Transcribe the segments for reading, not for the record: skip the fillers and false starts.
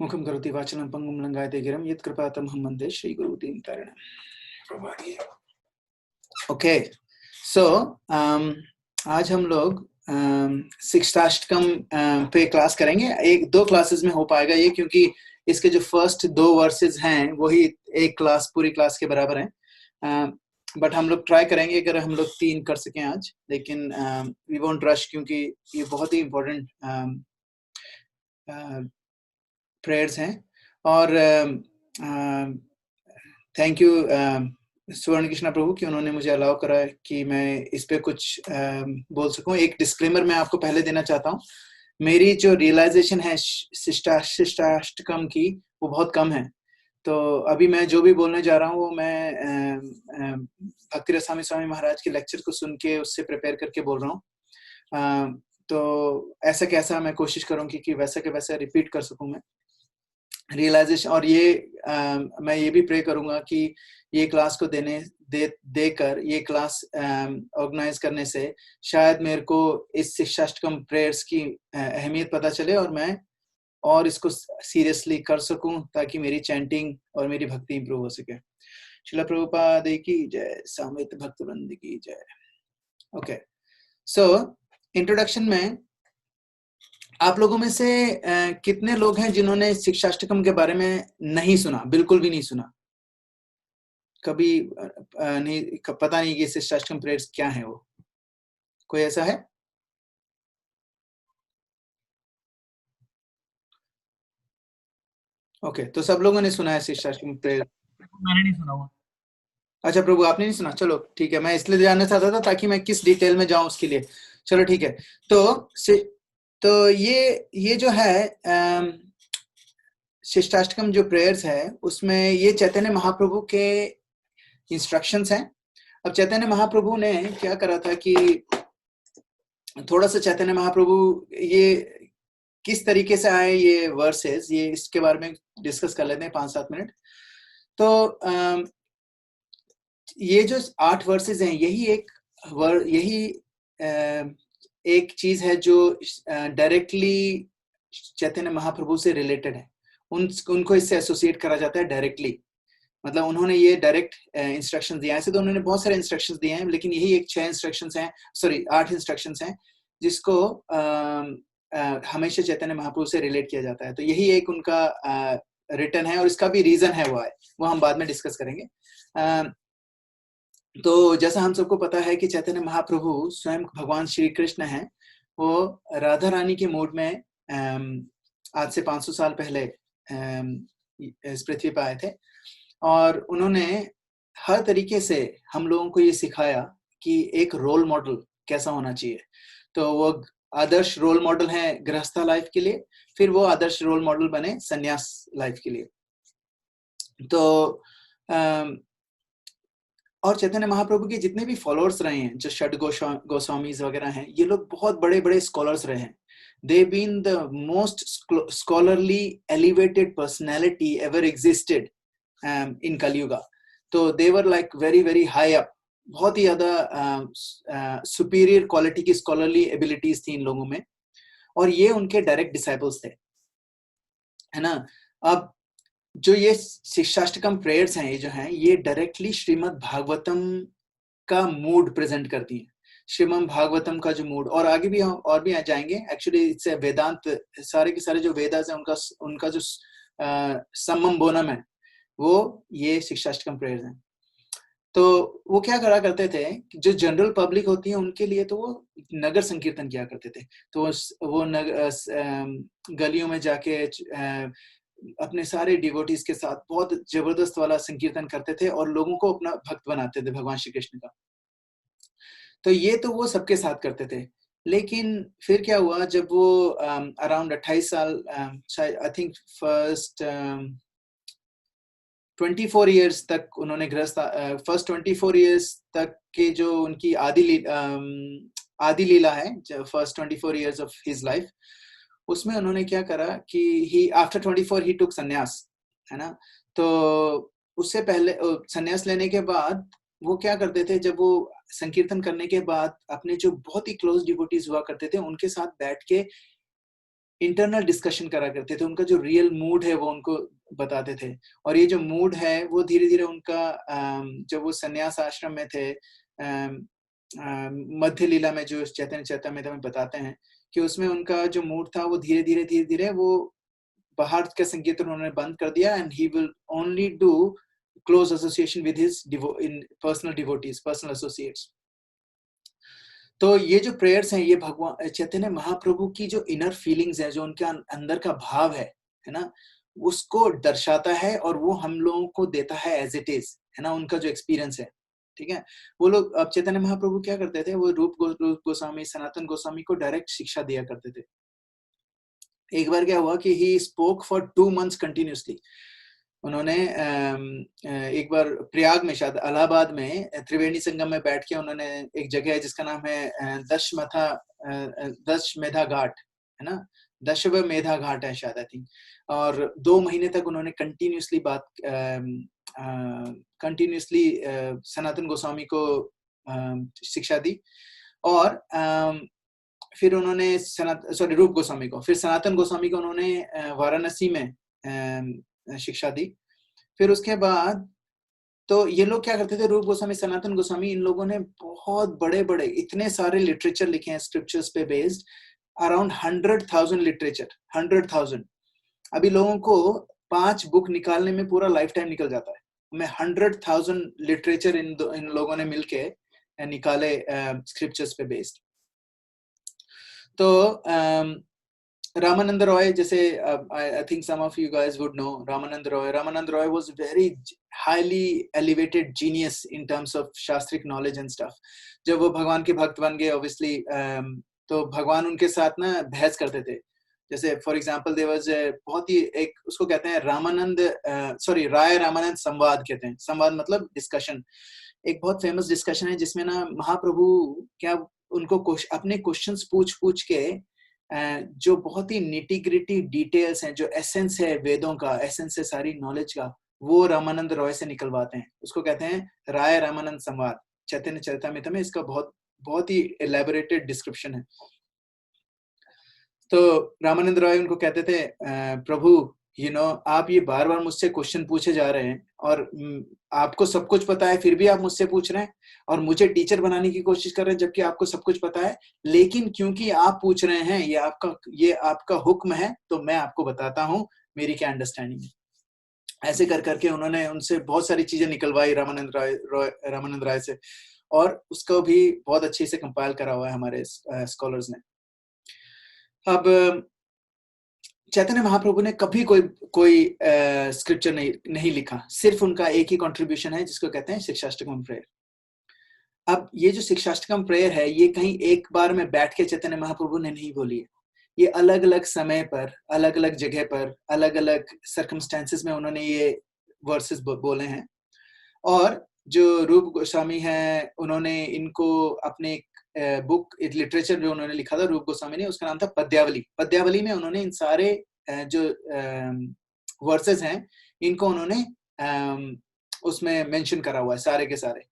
मुखं करोति वाचालं पंगुं लंघयते गिरिं यत्कृपातमहं वन्दे श्रीगुरुं तारिणम्। ओके, सो आज हम लोग शिक्षाष्टकम पे क्लास करेंगे। एक दो क्लासेस में हो पाएगा ये, क्योंकि इसके जो फर्स्ट दो वर्सेस हैं वही एक क्लास पूरी क्लास के बराबर हैं। बट हम लोग ट्राई करेंगे अगर हम लोग 3 कर सकें आज, लेकिन वी वोंट रश, क्योंकि ये बहुत ही इम्पोर्टेंट प्रेयर्स हैं। और थैंक यू स्वर्ण कृष्णा प्रभु कि उन्होंने मुझे अलाउ करा कि मैं इस पे कुछ बोल सकूं। एक डिस्क्लेमर मैं आपको पहले देना चाहता हूं। मेरी जो रियलाइजेशन है शिष्टाष्टकम की वो बहुत कम है, तो अभी मैं जो भी बोलने जा रहा हूँ वो मैं भक्ति रसामी स्वामी महाराज के लेक्चर को सुन के उससे प्रिपेयर करके बोल रहा हूँ। तो ऐसा कैसा मैं कोशिश करूँगी कि वैसा के वैसा रिपीट कर सकूँ मैं रियलाइजेशन। और ये मैं ये भी प्रे करूंगा कि ये क्लास को देकर ये क्लास ऑर्गेनाइज करने से शायद मेरे को इस शिक्षाष्टकम प्रेयर्स की अहमियत पता चले और मैं और इसको सीरियसली कर सकूं, ताकि मेरी चैंटिंग और मेरी भक्ति इंप्रूव हो सके। श्रील प्रभुपाद की जय, सामवेद भक्तवृंद की जय। ओके, सो इंट्रोडक्शन में आप लोगों में से कितने लोग हैं जिन्होंने शिक्षाष्टकम के बारे में नहीं सुना, बिल्कुल भी नहीं सुना, कभी नहीं, पता नहीं कि शिक्षाष्टकम प्रेयर्स क्या है वो? कोई ऐसा है? ओके, तो सब लोगों ने सुना है शिक्षाष्टकम प्रेयर? मैंने नहीं सुना हुआ। अच्छा प्रभु, आपने नहीं सुना? चलो ठीक है, मैं इसलिए जानना चाहता था ताकि मैं किस डिटेल में जाऊं उसके लिए। चलो ठीक है, तो ये जो है शिष्टाष्टकम जो प्रेयर्स है उसमें ये चैतन्य महाप्रभु के इंस्ट्रक्शंस हैं। अब चैतन्य महाप्रभु ने क्या करा था कि थोड़ा सा चैतन्य महाप्रभु ये किस तरीके से आए ये वर्सेस, ये इसके बारे में डिस्कस कर लेते हैं 5-7 मिनट। तो ये जो 8 वर्सेस हैं यही एक चीज है जो डायरेक्टली चैतन्य महाप्रभु से रिलेटेड है। उनको इससे एसोसिएट करा जाता है डायरेक्टली, मतलब उन्होंने ये डायरेक्ट इंस्ट्रक्शंस दिया है। ऐसे तो उन्होंने बहुत सारे इंस्ट्रक्शंस दिए हैं, लेकिन यही एक 6 इंस्ट्रक्शंस हैं, सॉरी 8 इंस्ट्रक्शंस हैं जिसको हमेशा चैतन्य महाप्रभु से रिलेट किया जाता है। तो यही एक उनका रिटर्न है और इसका भी रीजन है वो हम बाद में डिस्कस करेंगे। तो जैसा हम सबको पता है कि चैतन्य महाप्रभु स्वयं भगवान श्री कृष्ण हैं। वो राधा रानी के मूड में आज से 500 साल पहले इस पृथ्वी पर आए थे और उन्होंने हर तरीके से हम लोगों को ये सिखाया कि एक रोल मॉडल कैसा होना चाहिए। तो वो आदर्श रोल मॉडल है गृहस्था लाइफ के लिए, फिर वो आदर्श रोल मॉडल बने संन्यास लाइफ के लिए। तो और चैतन्य महाप्रभु के जितने भी फॉलोअर्स रहे हैं, जो षड गोस्वामीज वगैरह हैं, ये लोग बहुत बड़े बड़े स्कॉलर्स रहे हैं। They've been the most scholarly elevated personality ever existed in Kali Yuga. तो they were like very very high up, बहुत ही ज्यादा सुपीरियर क्वालिटी की स्कॉलरली एबिलिटीज थी इन लोगों में, और ये उनके डायरेक्ट डिसाइपल्स थे, है ना। अब जो ये शिक्षाष्टकम प्रेयर्स हैं, ये जो हैं, ये डायरेक्टली श्रीमद् भागवतम का मूड प्रेजेंट करती है। श्रीमद् भागवतम का जो मूड, और आगे भी हम और भी आ जाएंगे। एक्चुअली इससे वेदांत, सारे के सारे जो वेदास हैं उनका जो सम्मम बोनम है वो ये शिक्षाष्टकम प्रेयर्स हैं। तो वो क्या करा करते थे, जो जनरल पब्लिक होती है उनके लिए तो वो नगर संकीर्तन किया करते थे। तो वो गलियों में जाके अपने सारे डिवोटीज के साथ बहुत जबरदस्त वाला संकीर्तन करते थे और लोगों को अपना भक्त बनाते थे भगवान श्री कृष्ण का। तो ये तो वो सबके साथ करते थे। लेकिन फिर क्या हुआ, जब वो अराउंड 28 साल, आई थिंक फर्स्ट 24 इयर्स तक उन्होंने फर्स्ट 24 इयर्स तक के जो उनकी आदि लीला है, first 24 years of his life, उसमें उन्होंने क्या करा कि ही आफ्टर 24 ही टुक संन्यास, है ना। तो उससे पहले संन्यास लेने के बाद वो क्या करते थे, जब वो संकीर्तन करने के बाद अपने जो बहुत ही क्लोज डिवोटीज हुआ करते थे उनके साथ बैठ के इंटरनल डिस्कशन करा करते थे, उनका जो रियल मूड है वो उनको बताते थे। और ये जो मूड है वो धीरे धीरे उनका जब वो संन्यास आश्रम में थे, मध्य लीला में जो चैतन्य चरितामृत में बताते हैं कि उसमें उनका जो मूड था वो धीरे धीरे वो बाहर का संगीत उन्होंने बंद कर दिया, and he will only do close association with his in personal devotees, personal associates. तो ये जो प्रेयर्स हैं ये भगवान चैतन्य महाप्रभु की जो इनर फीलिंग्स है, जो उनके अंदर का भाव है ना, उसको दर्शाता है और वो हम लोगों को देता है एज इट इज, है ना, उनका जो एक्सपीरियंस है। ठीक है, वो लोग, अब चैतन्य महाप्रभु क्या करते थे, वो रूप गोस्वामी, सनातन गोस्वामी को डायरेक्ट शिक्षा दिया करते थे। एक बार क्या हुआ कि he spoke for 2 months continuously. उन्होंने एक बार प्रयाग में, शायद इलाहाबाद में, त्रिवेणी संगम में बैठ के उन्होंने, एक जगह है जिसका नाम है दशमेधा घाट, है ना, दशमेधा घाट है शायद, आई थिंक। और 2 महीने तक उन्होंने कंटिन्यूसली सनातन गोस्वामी को शिक्षा दी। और फिर उन्होंने रूप गोस्वामी को, फिर सनातन गोस्वामी को उन्होंने वाराणसी में शिक्षा दी। फिर उसके बाद तो ये लोग क्या करते थे, रूप गोस्वामी, सनातन गोस्वामी, इन लोगों ने बहुत बड़े बड़े इतने सारे लिटरेचर लिखे हैं स्क्रिप्चर्स पे बेस्ड, अराउंड 100,000 लिटरेचर, 100,000। अभी लोगों को 5 बुक निकालने में पूरा लाइफ टाइम निकल जाता है। मैं 100,000 लिटरेचर इन लोगों ने मिलके निकाले स्क्रिप्चर्स पे बेस्ड। तो Ramananda Roy, जैसे I think some of you guys would know Ramananda Roy. Ramananda Roy was very highly elevated genius in terms of शास्त्रिक knowledge and stuff. जब वो भगवान के भक्त बन गए, obviously, तो भगवान उनके साथ ना बहस करते थे। जैसे फॉर एग्जाम्पल देयर वाज बहुत ही एक, उसको कहते हैं राय रामानंद संवाद कहते हैं। संवाद मतलब डिस्कशन। एक बहुत फेमस डिस्कशन है जिसमें ना महाप्रभु क्या उनको अपने क्वेश्चंस पूछ के जो बहुत ही निटी ग्रिटी डिटेल्स हैं, जो एसेंस है वेदों का, एसेंस है सारी नॉलेज का, वो रामानंद रॉय से निकलवाते हैं। उसको कहते हैं राय रामानंद संवाद। चैतन्य चरितामृत में इसका बहुत ही एलैबोरेटेड डिस्क्रिप्शन है। तो रामानंद रॉय उनको कहते थे, प्रभु आप ये बार बार मुझसे क्वेश्चन पूछे जा रहे हैं और आपको सब कुछ पता है, फिर भी आप मुझसे पूछ रहे हैं और मुझे टीचर बनाने की कोशिश कर रहे हैं, जबकि आपको सब कुछ पता है। लेकिन क्योंकि आप पूछ रहे हैं, ये आपका हुक्म है, तो मैं आपको बताता हूँ मेरी क्या अंडरस्टैंडिंग है। ऐसे कर करके उन्होंने उनसे बहुत सारी चीजें निकलवाई रामानंद राय से, और उसको भी बहुत अच्छे से कंपाइल करा हुआ है हमारे स्कॉलर्स ने। अब चैतन्य महाप्रभु ने कभी कोई स्क्रिप्चर नहीं लिखा, सिर्फ उनका एक ही कंट्रीब्यूशन है जिसको कहते हैं शिक्षाष्टकम प्रेयर। अब ये जो शिक्षाष्टकम प्रेयर है, ये कहीं एक बार में बैठ के चैतन्य महाप्रभु ने नहीं बोली है। ये अलग अलग समय पर, अलग अलग जगह पर, अलग अलग सर्कमस्टेंसेस में उन्होंने ये वर्सेस बोले हैं। और जो रूप गोस्वामी है, उन्होंने इनको अपने बुक लिटरेचर जो उन्होंने लिखा था रूप गोस्वामी ने, उसका नाम था पद्यावली। पद्यावली में उन्होंने इन सारे जो वर्सेस हैं, इनको उन्होंने उसमें मेंशन करा हुआ है सारे के सारे।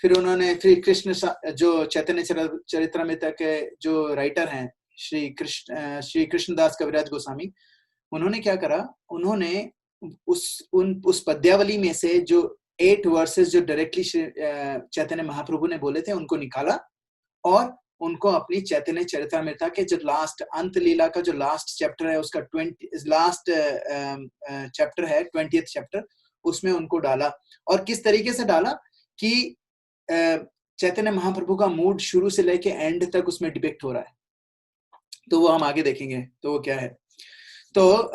फिर उन्होंने कृष्ण जो चैतन्य चरितामृत के जो राइटर हैं, श्री कृष्णदास कविराज गोस्वामी, उन्होंने क्या करा, उन्होंने उस पद्यावली में से जो 8 वर्सेस जो डायरेक्टली चैतन्य महाप्रभु ने बोले थे, उनको निकाला और उनको अपनी चैतन्य चरितामृत के जो लास्ट अंत लीला का जो लास्ट चैप्टर है, उसका लास्ट चैप्टर है 20th चैप्टर, उसमें उनको डाला। और किस तरीके से डाला कि चैतन्य महाप्रभु का मूड शुरू से लेके एंड तक उसमें डिपिक्ट हो रहा है। तो वो हम आगे देखेंगे तो वो क्या है। तो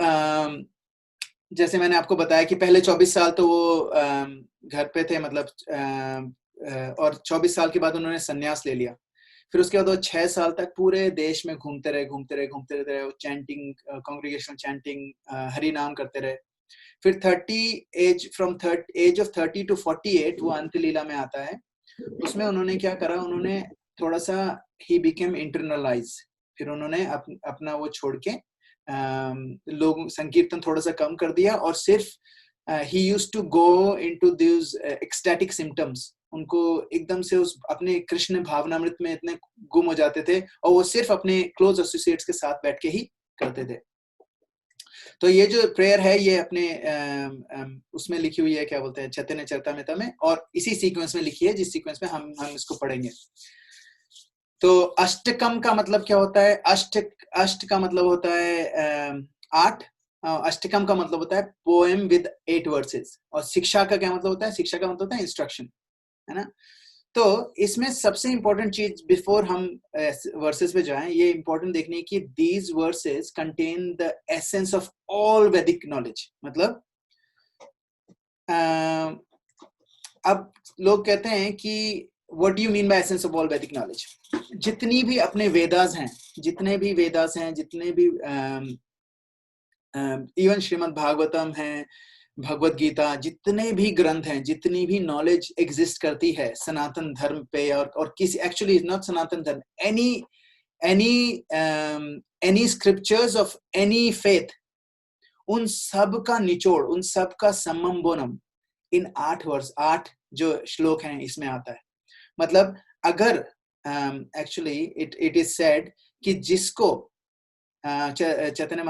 जैसे मैंने आपको बताया कि पहले 24 साल तो वो घर पे थे, मतलब और 24 साल के बाद उन्होंने संन्यास ले लिया। फिर उसके बाद वो 6 साल तक पूरे देश में घूमते रहे, चैंटिंग, कांग्रेगेशनल चैंटिंग, हरि नाम करते रहे। फिर फ्रॉम एज ऑफ 30 to 48 वो अंत लीला में आता है। उसमें उन्होंने क्या करा, उन्होंने थोड़ा सा ही बिकेम इंटरनलाइज। फिर उन्होंने अपना वो छोड़ के लोग संकीर्तन थोड़ा सा कम कर दिया, और सिर्फ he used to go into these ecstatic symptoms। उनको एकदम से उस अपने कृष्ण भावनामृत में इतने गुम हो जाते थे, और वो सिर्फ अपने क्लोज एसोसिएट्स के साथ बैठ के ही करते थे। तो ये जो प्रेयर है ये अपने उसमें लिखी हुई है, क्या बोलते हैं, चैतन्य चरितामृत में, और इसी सीक्वेंस में लिखी है जिस सीक्वेंस में हम इसको पढ़ेंगे। तो अष्टकम का मतलब क्या होता है? अष्ट का मतलब होता है 8। अष्टकम का मतलब होता है पोएम विद 8 वर्सेस। और शिक्षा का क्या मतलब होता है? शिक्षा का मतलब होता है इंस्ट्रक्शन, है ना। तो इसमें सबसे इंपॉर्टेंट चीज बिफोर हम वर्सेस पे जाएं, ये इंपॉर्टेंट देखने की, these versus contain the essence of all वैदिक नॉलेज। मतलब अब लोग कहते हैं कि what do you mean by essence of all वैदिक नॉलेज? जितनी भी अपने वेदास हैं, जितने भी वेदास हैं, जितने भी इवन श्रीमद् भागवतम है, भगवत गीता, जितने भी ग्रंथ हैं, जितनी भी नॉलेज एग्जिस्ट करती है सनातन धर्म पे, और किसी, एक्चुअली नॉट सनातन धर्म, any scriptures of any faith, उन सब का निचोड़, उन सब का सम्मम बोनम इन 8 जो श्लोक हैं इसमें आता है। मतलब अगर एक्चुअली इट इज सेड कि जिसको चैतन्य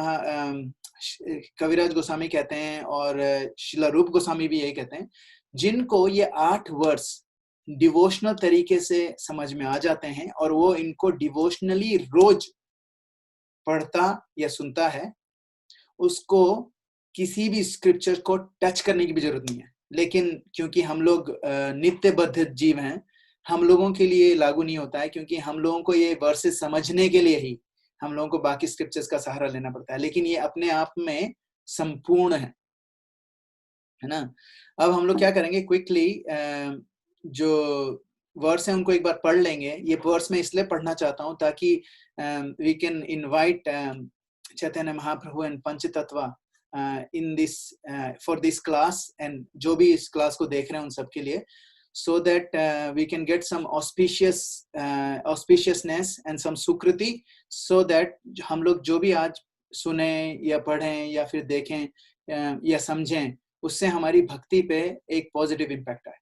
कविराज गोस्वामी कहते हैं और शिला रूप गोस्वामी भी यही कहते हैं, जिनको ये 8 वर्स डिवोशनल तरीके से समझ में आ जाते हैं और वो इनको डिवोशनली रोज पढ़ता या सुनता है, उसको किसी भी स्क्रिप्चर को टच करने की भी जरूरत नहीं है। लेकिन क्योंकि हम लोग नित्यबद्ध जीव हैं, हम लोगों के लिए लागू नहीं होता है, क्योंकि हम लोगों को ये वर्सेस समझने के लिए ही हम लोगों को बाकी स्क्रिप्चर्स का सहारा लेना पड़ता है। लेकिन ये अपने आप में संपूर्ण है ना। अब हम लोग क्या करेंगे, क्विकली जो वर्स है उनको एक बार पढ़ लेंगे। ये वर्स मैं इसलिए पढ़ना चाहता हूँ ताकि we can invite Chaitanya Mahaprabhu and Panchatattva in this for this class, and जो भी इस क्लास को देख रहे हैं उन सब के लिए, so that we can get some auspiciousness and some sukriti, so that हम लोग जो भी आज सुने या पढ़ें या फिर देखें या समझें, उससे हमारी भक्ति पे एक पॉजिटिव इम्पैक्ट आए।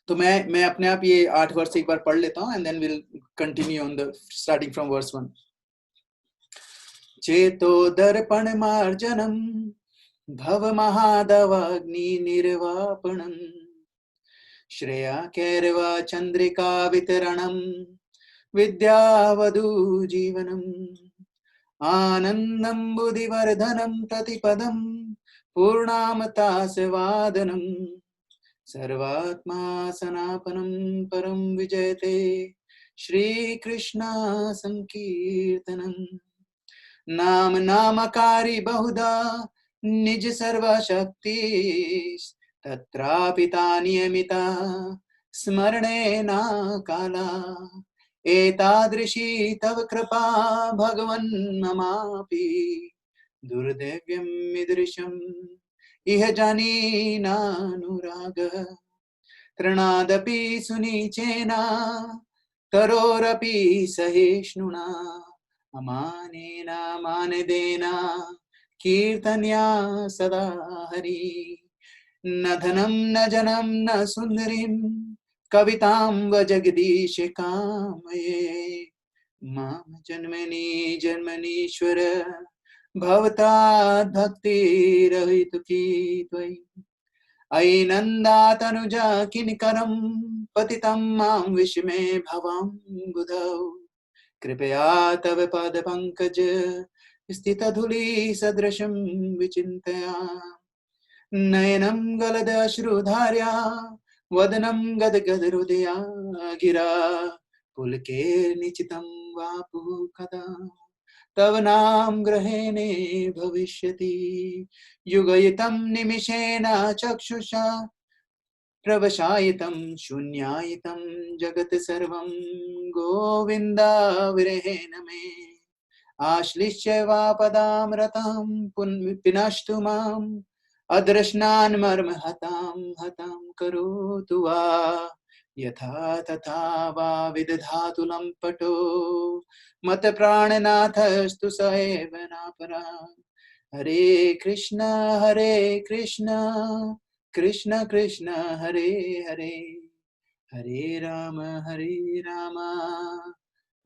तो मैं अपने आप ये 8 वर्स एक बार पढ़ लेता हूँ, and then will continue on the starting from verse 1। चेतो दर्पण मार्जनम भव महादवाग्नि निर्वापणम श्रेया कैरवा चंद्रिका वितरणम विद्यावधू जीवनम आनंदम बुद्धिवर्धनम प्रतिपदम पूर्णामतासवादनम सर्वात्मा सनापनम परम विजयते श्री कृष्ण संकीर्तनम नाम नामकारी बहुधा निज सर्वशक्ति तत्रापिता नियमिता स्मरणेन काला एतादृशी तव कृपा भगवन् ममापि दुर्दैव्यं ईदृशम् इह जानीनानुरागः तृणादपि सुनीचेन तरोरपि सहिष्णुना अमानेन मानदेन कीर्तन्या सदा हरि न धनं न जनं न सुंदरीं कवितां व जगदीश कामये मां जन्मनि जन्मनीश्वर भवताद् भक्तिरहितुकी त्वयि अयि नन्दातनुजा किन्करं पतितं मां विस्मे भवाम्बुधौ कृपया तव पादपङ्कज स्थितधूलि सदृशं विचिन्तया नयनं गलदश्रुधार्या वदनं गदगदहृदया गिरा पुलकेर्निचितं वापुः कदा तव नाम ग्रहेणे भविष्यति युगयितं निमिषेण चक्षुषा प्रवशायितं शून्यायितं जगत् सर्वं गोविन्दाविरहेण मे आश्लिष्य वा पदामृतां पिनष्टु माम् अदृश्नान् मर्म हतां करोतु वा यथा तथा वा विदधातु लम्पटो मत प्राणनाथस्तु स एव नापरा हरे कृष्ण कृष्ण कृष्ण हरे हरे हरे राम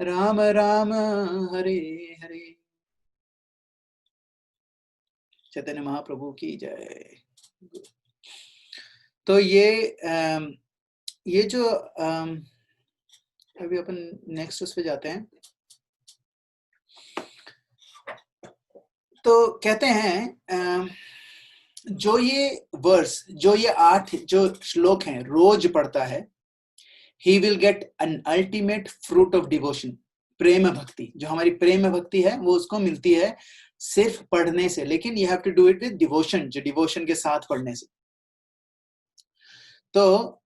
राम राम हरे हरे। चैतन्य महाप्रभु की जय। तो ये जो अभी अपन नेक्स्ट उस पे जाते हैं। तो कहते हैं जो ये वर्स, जो ये 8 जो श्लोक हैं रोज पढ़ता है, he will get an ultimate fruit of devotion। प्रेम भक्ति, जो हमारी प्रेम भक्ति है वो उसको मिलती है सिर्फ पढ़ने से, लेकिन you have to do it with devotion, जो डिवोशन के साथ पढ़ने से। तो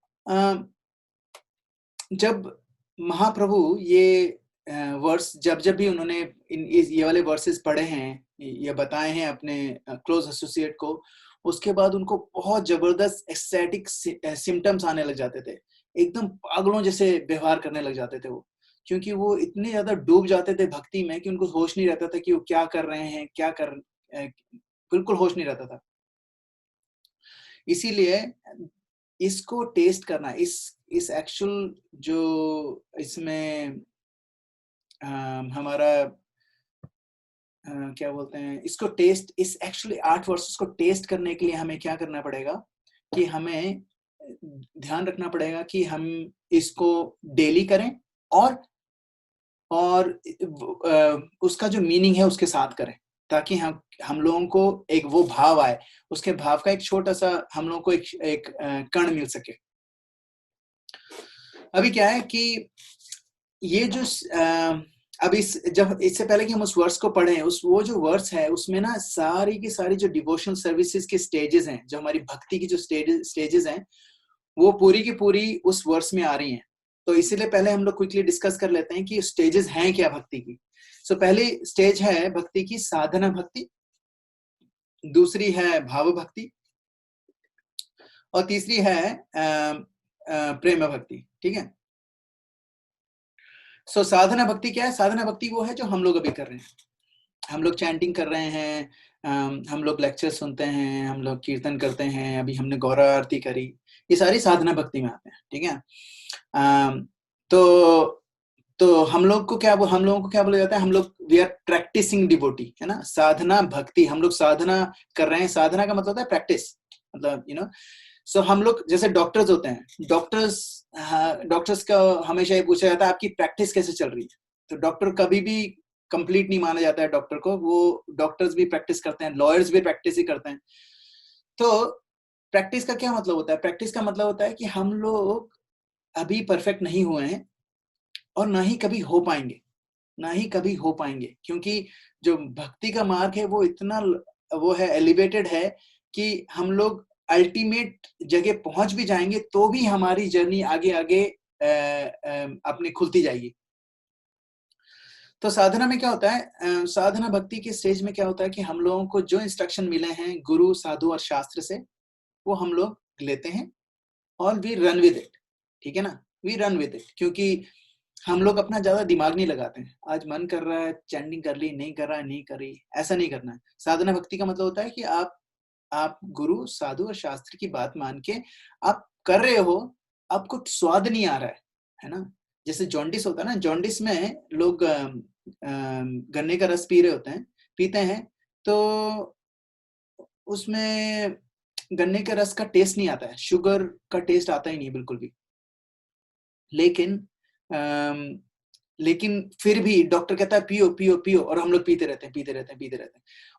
जब महाप्रभु ये वर्स जब भी उन्होंने ये वाले वर्सेस पढ़े हैं, ये बताए हैं अपने क्लोज एसोसिएट को, उसके बाद उनको बहुत जबरदस्त एक्सैटिक सिम्टम्स आने लग जाते थे, एकदम पागलों जैसे व्यवहार करने लग जाते थे वो, क्योंकि वो इतने ज्यादा डूब जाते थे भक्ति में कि उनको होश नहीं रहता था कि वो क्या कर रहे हैं, बिल्कुल होश नहीं रहता था। इसीलिए इसको टेस्ट करना, इस एक्चुअल जो इसमें हमारा क्या बोलते हैं इसको, टेस्ट, इस एक्चुअली 8 वर्सेस को टेस्ट करने के लिए हमें क्या करना पड़ेगा कि हमें ध्यान रखना पड़ेगा कि हम इसको डेली करें और उसका जो मीनिंग है उसके साथ करें, ताकि हम लोगों को एक वो भाव आए, उसके भाव का एक छोटा सा हम लोगों को एक कण मिल सके। अभी क्या है कि ये जो अब जब इससे पहले कि हम उस वर्स को पढ़ें, वो जो वर्स है उसमें ना सारी की सारी जो डिवोशनल सर्विसेज के स्टेजेस हैं, जो हमारी भक्ति की जो स्टेजेस हैं, वो पूरी की पूरी उस वर्स में आ रही हैं। तो इसीलिए पहले हम लोग क्विकली डिस्कस कर लेते हैं कि स्टेजेस हैं क्या भक्ति की। सो पहली स्टेज है भक्ति की साधना भक्ति, दूसरी है भाव भक्ति, और तीसरी है प्रेम भक्ति। ठीक है। सो साधना भक्ति क्या है? साधना भक्ति वो है जो हम लोग अभी कर रहे हैं। हम लोग चैंटिंग कर रहे हैं, हम लोग लेक्चर सुनते हैं, हम लोग कीर्तन करते हैं, अभी हमने गौरा आरती करी, ये सारी साधना भक्ति में आते हैं। ठीक है। तो हम लोगों को क्या बोला जाता है? हम लोग वी आर प्रैक्टिसिंग डिवोटी, है ना। साधना भक्ति, हम लोग साधना कर रहे हैं। साधना का मतलब होता है प्रैक्टिस, मतलब सो हम लोग जैसे डॉक्टर्स होते हैं, डॉक्टर्स का हमेशा ये पूछा जाता है आपकी प्रैक्टिस कैसे चल रही है। तो डॉक्टर कभी भी कंप्लीट नहीं माना जाता है डॉक्टर को, वो डॉक्टर्स भी प्रैक्टिस करते हैं, लॉयर्स भी प्रैक्टिस ही करते हैं। तो प्रैक्टिस का क्या मतलब होता है? प्रैक्टिस का मतलब होता है कि हम लोग अभी परफेक्ट नहीं हुए हैं और ना ही कभी हो पाएंगे, क्योंकि जो भक्ति का मार्ग है वो इतना वो है, एलिवेटेड है, कि हम लोग अल्टीमेट जगह पहुंच भी जाएंगे तो भी हमारी जर्नी आगे आगे अपनी खुलती जाएगी। तो साधना में क्या होता है? साधना भक्ति के स्टेज में क्या होता है कि हम लोगों को जो इंस्ट्रक्शन मिले हैं गुरु, साधु और शास्त्र से, वो हम लोग लेते हैं और वी रन विद इट। ठीक है ना, वी रन विद इट, क्योंकि हम लोग अपना ज्यादा दिमाग नहीं लगाते हैं। आज मन कर रहा है चैंटिंग कर ली, नहीं कर रहा है नहीं करी, ऐसा नहीं करना है। साधना भक्ति का मतलब होता है कि आप गुरु, साधु और शास्त्र की बात मान के आप कर रहे हो, आपको स्वाद नहीं आ रहा है ना। जैसे जॉन्डिस होता है ना, जॉन्डिस में लोग गन्ने का रस पीते हैं, तो उसमें गन्ने के रस का टेस्ट नहीं आता है, शुगर का टेस्ट आता ही नहीं बिल्कुल भी। लेकिन फिर भी डॉक्टर कहता है पियो पियो पियो, और हम लोग पीते रहते हैं।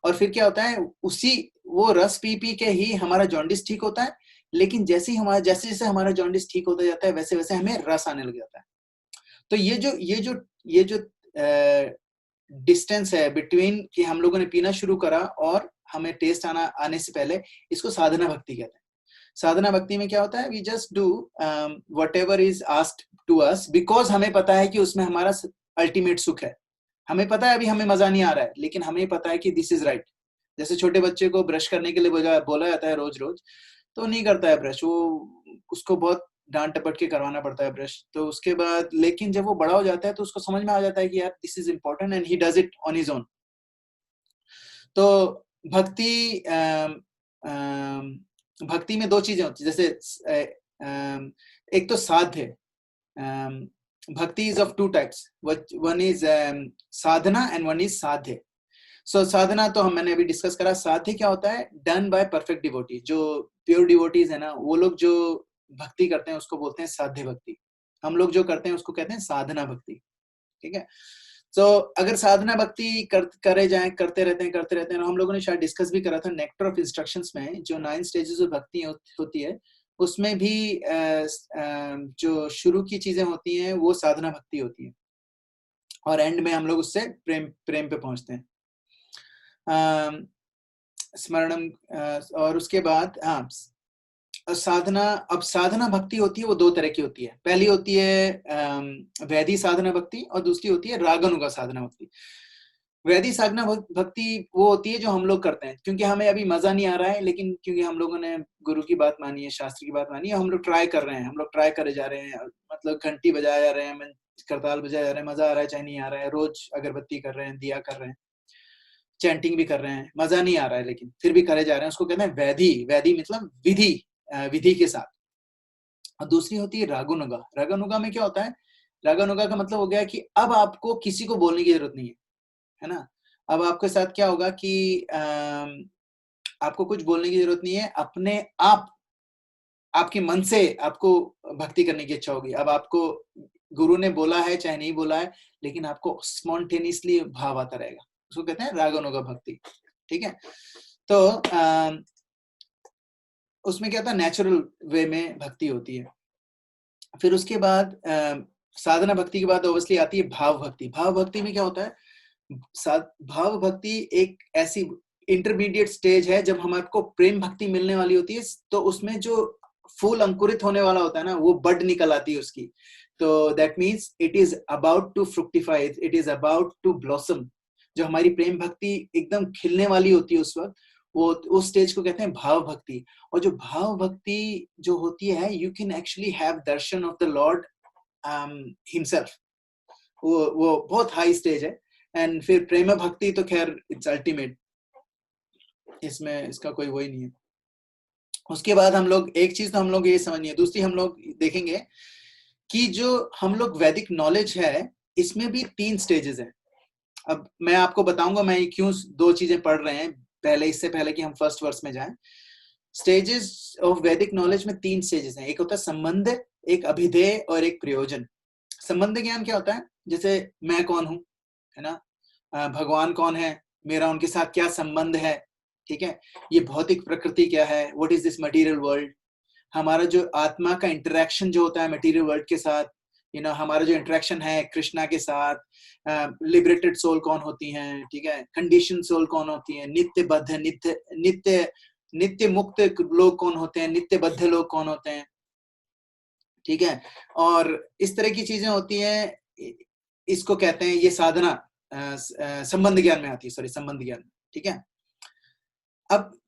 और फिर क्या होता है? वो रस पी के ही हमारा जॉन्डिस ठीक होता है, लेकिन जैसे हमारा जॉन्डिस ठीक होता जाता है, वैसे वैसे हमें रस आने लग जाता है। तो ये जो डिस्टेंस है बिटवीन कि हम लोगों ने पीना शुरू करा और हमें टेस्ट आने से पहले, इसको साधना भक्ति कहते हैं। साधना भक्ति में क्या होता है? We just do whatever is asked to us, because हमें पता है कि उसमें हमारा अल्टीमेट सुख है। हमें पता है अभी हमें मजा नहीं आ रहा है, लेकिन हमें पता है कि दिस इज राइट। जैसे छोटे बच्चे को ब्रश करने के लिए बोला जाता है रोज रोज, तो नहीं करता है ब्रश, वो उसको बहुत डांट टपट के करवाना पड़ता है ब्रश। तो उसके बाद लेकिन जब वो बड़ा हो जाता है तो उसको समझ में आ जाता है कि यार this is important, and he does it on his own. तो भक्ति भक्ति में दो चीजें होती है। जैसे एक तो साध्य, Bhakti is of two types. One is sadhana and one is sadhya. So साधना तो मैंने अभी डिस्कस करा. साध्य क्या होता है? Done by perfect devotee. जो प्योर डिवोटीज है ना, वो लोग जो भक्ति करते हैं उसको बोलते हैं साध्य भक्ति. हम लोग जो करते हैं उसको कहते हैं साधना भक्ति. ठीक है. तो अगर साधना भक्ति करे जाए, करते रहते हैं. हम लोगों ने शायद डिस्कस भी करा था नेक्टर ऑफ इंस्ट्रक्शंस में, जो 9 स्टेजेस ऑफ भक्ति होती है, उसमें भी जो शुरू की चीजें होती हैं वो साधना भक्ति होती है, और एंड में हम लोग उससे प्रेम पे पहुंचते हैं. स्मरणम. और उसके बाद साधना. अब साधना भक्ति होती है वो दो तरह की होती है. पहली होती है वैदिक साधना भक्ति, और दूसरी होती है रागानुगा साधना भक्ति. वैदिक साधना भक्ति वो होती है जो हम लोग करते हैं क्योंकि हमें अभी मजा नहीं आ रहा है, लेकिन क्योंकि हम लोगों ने गुरु की बात मानी है, शास्त्र की बात मानी है, हम लोग ट्राई कर रहे हैं, हम लोग ट्राई करे जा रहे हैं. मतलब घंटी बजाया जा रहे हैं, करताल बजाया जा रहे हैं, मजा आ रहा है चाहे नहीं आ रहा है, रोज अगरबत्ती कर रहे हैं, दिया कर रहे हैं, चैंटिंग भी कर रहे हैं, मजा नहीं आ रहा है, लेकिन फिर भी करे जा रहे हैं. उसको कहते हैं वैधि. वैधि मतलब विधि के साथ. और दूसरी होती है रागानुगा. रागानुगा में क्या होता है? रागानुगा का मतलब हो गया कि अब आपको किसी को बोलने की जरूरत नहीं है ना. अब आपके साथ क्या होगा कि आपको कुछ बोलने की जरूरत नहीं है, अपने आप आपके मन से आपको भक्ति करने की इच्छा होगी. अब आपको गुरु ने बोला है चाहे नहीं बोला है, लेकिन आपको स्पॉन्टेनियसली भाव आता रहेगा. उसको कहते हैं रागानुगा भक्ति. ठीक है. तो उसमें क्या होता है? नेचुरल वे में भक्ति होती है. फिर उसके बाद साधना भक्ति के बाद ऑब्वियसली आती है भाव भक्ति. भाव भक्ति में क्या होता है? भाव भक्ति एक ऐसी इंटरमीडिएट स्टेज है जब हमारे को प्रेम भक्ति मिलने वाली होती है, तो उसमें जो फूल अंकुरित होने वाला होता है ना, वो बड निकल आती है उसकी. तो that means it is about to fructify, it is about to blossom. जो हमारी प्रेम भक्ति एकदम खिलने वाली होती है उस वक्त, वो उस स्टेज को कहते हैं भाव भक्ति. और जो भाव भक्ति जो होती है, you can actually have Darshan of the Lord himself. वो बहुत हाई स्टेज है. एंड फिर प्रेम भक्ति तो खैर इट्स अल्टीमेट, इसमें इसका कोई वही नहीं है. उसके बाद हम लोग एक चीज तो हम लोग ये समझनी है. दूसरी हम लोग देखेंगे कि जो हम लोग वैदिक नॉलेज है, इसमें भी 3 स्टेजेस हैं. अब मैं आपको बताऊंगा मैं क्यों 2 चीजें पढ़ रहे हैं पहले, इससे पहले कि हम फर्स्ट वर्स में जाएं. स्टेजेस ऑफ वैदिक नॉलेज में 3 स्टेजेस हैं. एक होता है संबंध, एक अभिधेय और एक प्रयोजन. संबंध ज्ञान क्या होता है? जैसे मैं कौन हूं, है ना, भगवान कौन है, मेरा उनके साथ क्या संबंध है. ठीक है. ये भौतिक प्रकृति क्या है, what is this material world. हमारा जो आत्मा का इंटरेक्शन जो होता है मटेरियल वर्ल्ड के साथ, हमारा जो इंटरेक्शन है कृष्णा के साथ. लिबरेटेड सोल कौन होती हैं, ठीक है, कंडीशन सोल कौन होती हैं, नित्य बद्ध नित्य नित्य नित्य मुक्त लोग कौन होते हैं, नित्य बद्ध लोग कौन होते हैं. ठीक है. और इस तरह की चीजें होती हैं. इसको कहते हैं, ये साधना संबंध ज्ञान में आती है, सॉरी संबंध ज्ञान. ठीक है. अब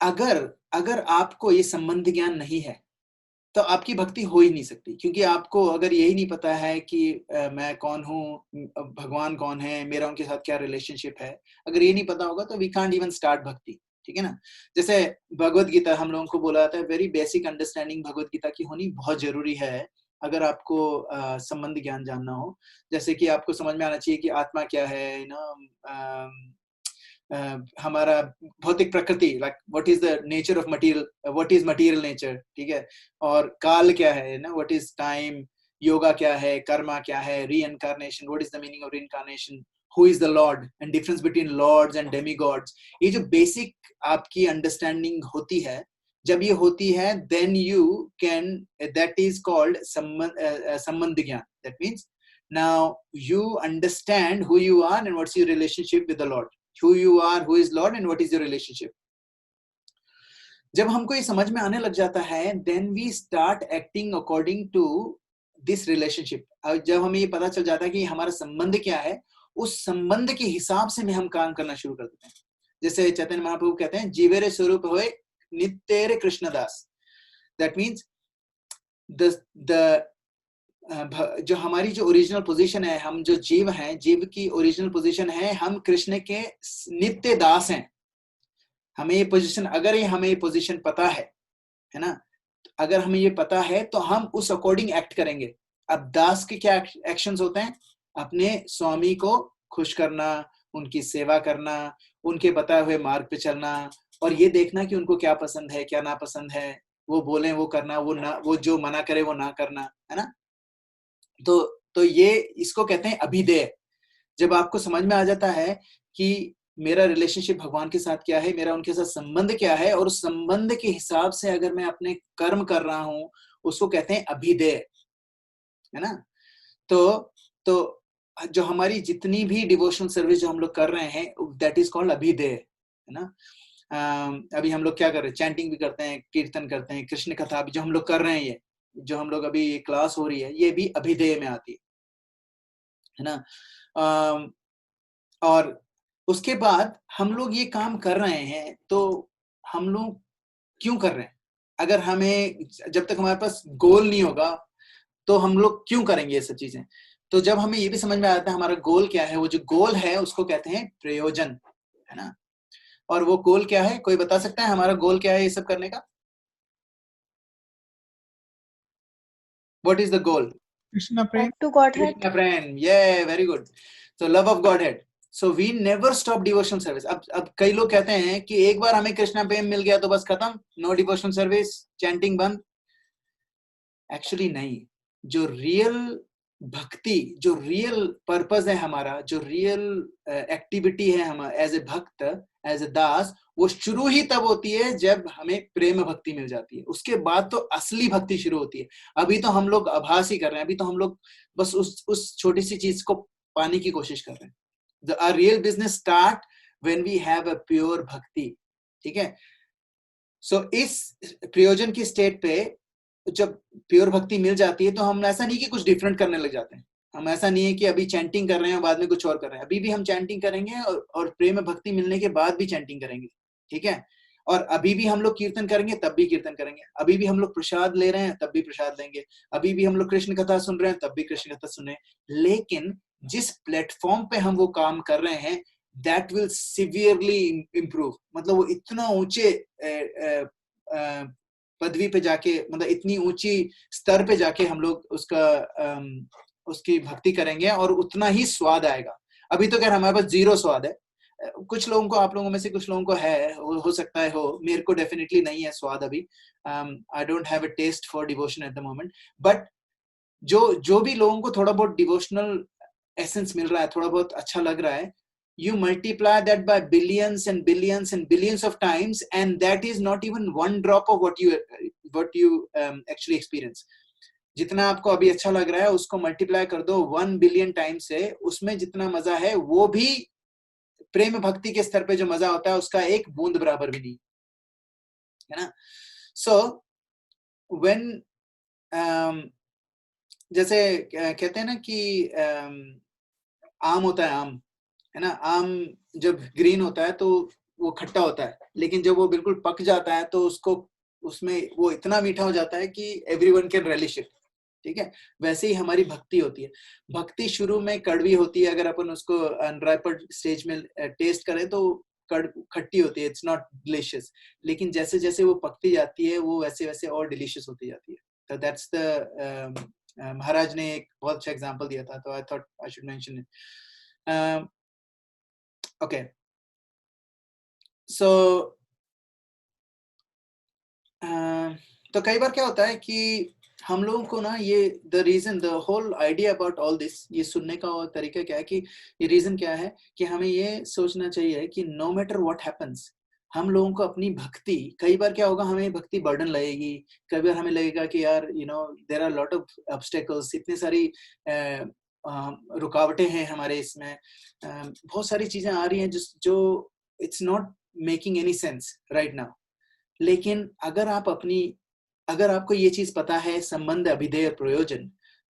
अगर आपको ये संबंध ज्ञान नहीं है तो आपकी भक्ति हो ही नहीं सकती. क्योंकि आपको अगर यही नहीं पता है कि मैं कौन हूँ, भगवान कौन है, मेरा उनके साथ क्या रिलेशनशिप है, अगर ये नहीं पता होगा तो वी कांट इवन स्टार्ट भक्ति. ठीक है ना. जैसे भगवत गीता हम लोगों को बोला जाता है, very basic understanding Bhagavad Gita की होनी बहुत जरूरी है अगर आपको संबंध ज्ञान जानना हो. जैसे कि आपको समझ में आना चाहिए कि आत्मा क्या है, हमारा भौतिक प्रकृति, like what is the nature of material, what is material nature. ठीक है. और काल क्या है ना, व्हाट इज टाइम. योगा क्या है, कर्मा क्या है, reincarnation, what is the meaning of reincarnation, who is the Lord and difference between lords and demigods. ये जो बेसिक आपकी अंडरस्टैंडिंग होती है, जब ये होती है, then you can, that is called संबंध ज्ञान. That means now you understand who you are and what's your relationship with the Lord. Who you are, who is Lord, and what is your relationship. जब हमको ये समझ में आने लग जाता है, then we start acting according to this relationship. जब हमें ये पता चल जाता है कि हमारा संबंध क्या है, उस संबंध के हिसाब से में हम काम करना शुरू कर देते हैं. जैसे चैतन्य महाप्रभु कहते हैं, जीवेरे स्वरूप होए नित्य कृष्णदास. That means जो हमारी जो ओरिजिनल पोजीशन है, हम जो जीव हैं, जीव की ओरिजिनल पोजीशन है, हम कृष्ण के नित्य दास हैं. हमें ये पोजीशन, अगर ये हमें ये पोजीशन पता है ना, अगर हमें ये पता है तो हम उस अकॉर्डिंग एक्ट करेंगे। अब दास के क्या एक्शंस होते हैं? अपने स्वामी को खुश करना, उनकी सेवा करना, उनके बताए हुए मार्ग पे चलना, और ये देखना कि उनको क्या पसंद है क्या नापसंद है, वो बोले वो करना, वो जो मना करे वो ना करना, है ना। तो ये इसको कहते हैं अभिधेय। जब आपको समझ में आ जाता है कि मेरा रिलेशनशिप भगवान के साथ क्या है, मेरा उनके साथ संबंध क्या है, और उस संबंध के हिसाब से अगर मैं अपने कर्म कर रहा हूं, उसको कहते हैं अभिधेय, है ना। तो जो हमारी जितनी भी डिवोशनल सर्विस जो हम लोग कर रहे हैं, दैट इज कॉल्ड अभिधेय, है ना। अभी हम लोग क्या कर रहे हैं? चैंटिंग भी करते हैं, कीर्तन करते हैं, कृष्ण कथा भी जो हम लोग कर रहे हैं, ये जो हम लोग अभी ये क्लास हो रही है, ये भी अभिधेय में आती है ना। और उसके बाद हम लोग ये काम कर रहे हैं, तो हम लोग क्यों कर रहे हैं? अगर हमें जब तक हमारे पास गोल नहीं होगा तो हम लोग क्यों करेंगे ये सब चीजें? तो जब हमें ये भी समझ में आता है हमारा गोल क्या है, वो जो गोल है उसको कहते हैं प्रयोजन, है ना। और वो गोल क्या है? कोई बता सकता है हमारा गोल क्या है ये सब करने का? What is the goal? Krishna Prem. Back to Godhead. Krishna prem. Yeah, very good. So love of Godhead. So we never stop devotional service. अब कई लोग कहते हैं कि एक बार हमें कृष्णा प्रेम मिल गया तो बस खत्म, नो डिवोशनल सर्विस, चैंटिंग बंद। एक्चुअली नहीं। जो रियल भक्ति, जो रियल पर्पस है हमारा, जो रियल एक्टिविटी है हम एज ए भक्त, एज ए दास, वो शुरू ही तब होती है जब हमें प्रेम भक्ति मिल जाती है। उसके बाद तो असली भक्ति शुरू होती है। अभी तो हम लोग आभास ही कर रहे हैं, अभी तो हम लोग बस उस छोटी सी चीज को पाने की कोशिश कर रहे हैं। Our real business start when we have a pure भक्ति, ठीक है। सो इस प्रयोजन की स्टेट पे जब प्योर भक्ति मिल जाती है तो हम ऐसा नहीं कि कुछ डिफरेंट करने लग जाते हैं। हम ऐसा नहीं है कि अभी चैंटिंग कर रहे हैं बाद में कुछ और कर रहे हैं, अभी भी हम चैंटिंग करेंगे और प्रेम भक्ति मिलने के बाद भी चैंटिंग करेंगे, ठीक है। और अभी भी हम लोग कीर्तन करेंगे तब भी कीर्तन करेंगे, अभी भी हम लोग प्रसाद ले रहे हैं तब भी प्रसाद लेंगे, अभी भी हम लोग कृष्ण कथा सुन रहे हैं तब भी कृष्ण कथा सुने। लेकिन जिस प्लेटफॉर्म पे हम वो काम कर रहे हैं, दैट विल सिवियरली इम्प्रूव। मतलब वो इतना ऊंचे पदवी पे जाके, मतलब इतनी ऊंची स्तर पे जाके हम लोग उसकी भक्ति करेंगे और उतना ही स्वाद आएगा। अभी तो खैर हमारे पास जीरो स्वाद है। कुछ लोगों को, आप लोगों में से कुछ लोगों को है, हो सकता है हो, मेरे को डेफिनेटली नहीं है स्वाद अभी। I don't have a taste for devotion at the moment. But जो भी लोगों को थोड़ा बहुत डिवोशनल एसेंस मिल रहा है, थोड़ा बहुत अच्छा लग रहा है, you multiply that by billions and billions and billions of times, and that is not even one drop of what you actually experience. जितना आपको अभी अच्छा लग रहा है उसको मल्टीप्लाई कर दो 1 बिलियन टाइम से, उसमें जितना मजा है वो भी प्रेम भक्ति के स्तर पे जो मजा होता है उसका एक बूंद बराबर भी नहीं, है ना। सो व्हेन जैसे कहते हैं ना कि आम होता है, आम, है ना। आम जब ग्रीन होता है तो वो खट्टा होता है, लेकिन जब वो बिल्कुल पक जाता है तो उसमें वो इतना मीठा हो जाता है कि एवरीवन कैन रिलिश इट, ठीक है। वैसे ही हमारी भक्ति होती है। भक्ति शुरू में कड़वी होती है, अगर अपन उसको अनराइपेड स्टेज में टेस्ट करें तो खट्टी होती है, इट्स नॉट डिलीशियस। लेकिन जैसे जैसे वो पकती जाती है वो वैसे वैसे और डिलीशियस होती जाती है। तो दैट्स द महाराज ने एक बहुत अच्छा एग्जांपल दिया था, तो I thought I should mention it. Okay, so तो कई बार क्या होता है कि हम लोगों को ना ये the whole idea about all this, ये सुनने का तरीका क्या है कि ये रीजन क्या है कि हमें ये सोचना चाहिए कि नो मैटर व्हाट हैपेंस, हम लोगों को अपनी भक्ति, कई बार क्या होगा हमें भक्ति बर्डन लगेगी, कई बार हमें लगेगा कि यार there are lot of obstacles, इतनी सारी रुकावटें हैं हमारे इसमें, बहुत सारी चीजें आ रही हैं जो it's not making any sense right now. लेकिन अगर आपको ये चीज पता है, संबंध, अभिधेय, प्रयोजन,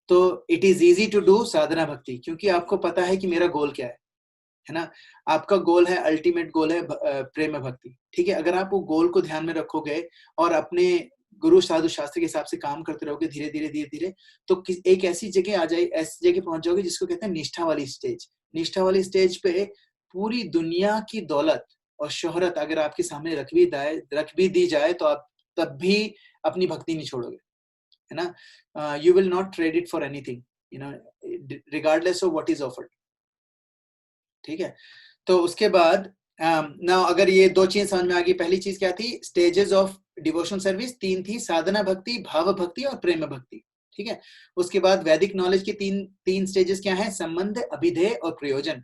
तो it is easy to do sadhana bhakti, क्योंकि आपको पता है कि मेरा गोल क्या है ना। आपका गोल है, अल्टीमेट गोल है प्रेम भक्ति, ठीक है। अगर आप वो गोल को ध्यान में रखोगे और अपने गुरु साधु शास्त्र के हिसाब से काम करते रहोगे धीरे धीरे तो एक ऐसी जगह आ जाए, ऐसी जगह पहुंच जाओगे जिसको कहते हैं निष्ठा वाली स्टेज। निष्ठा वाली स्टेज पे पूरी दुनिया की दौलत और शोहरत अगर आपके सामने रख भी दी जाए तो आप तब भी अपनी भक्ति नहीं छोड़ोगे, है ना। You will not trade it for anything, you know, regardless of what is offered, ठीक है। तो उसके बाद ना, अगर ये दो चीज समझ में आ गई, पहली चीज क्या थी, स्टेजेस ऑफ डिवोशन सर्विस, तीन थी, साधना भक्ति, भाव भक्ति और प्रेम भक्ति, ठीक है। उसके बाद वैदिक नॉलेज की तीन स्टेजेस क्या है, संबंध, अभिधेय और प्रयोजन।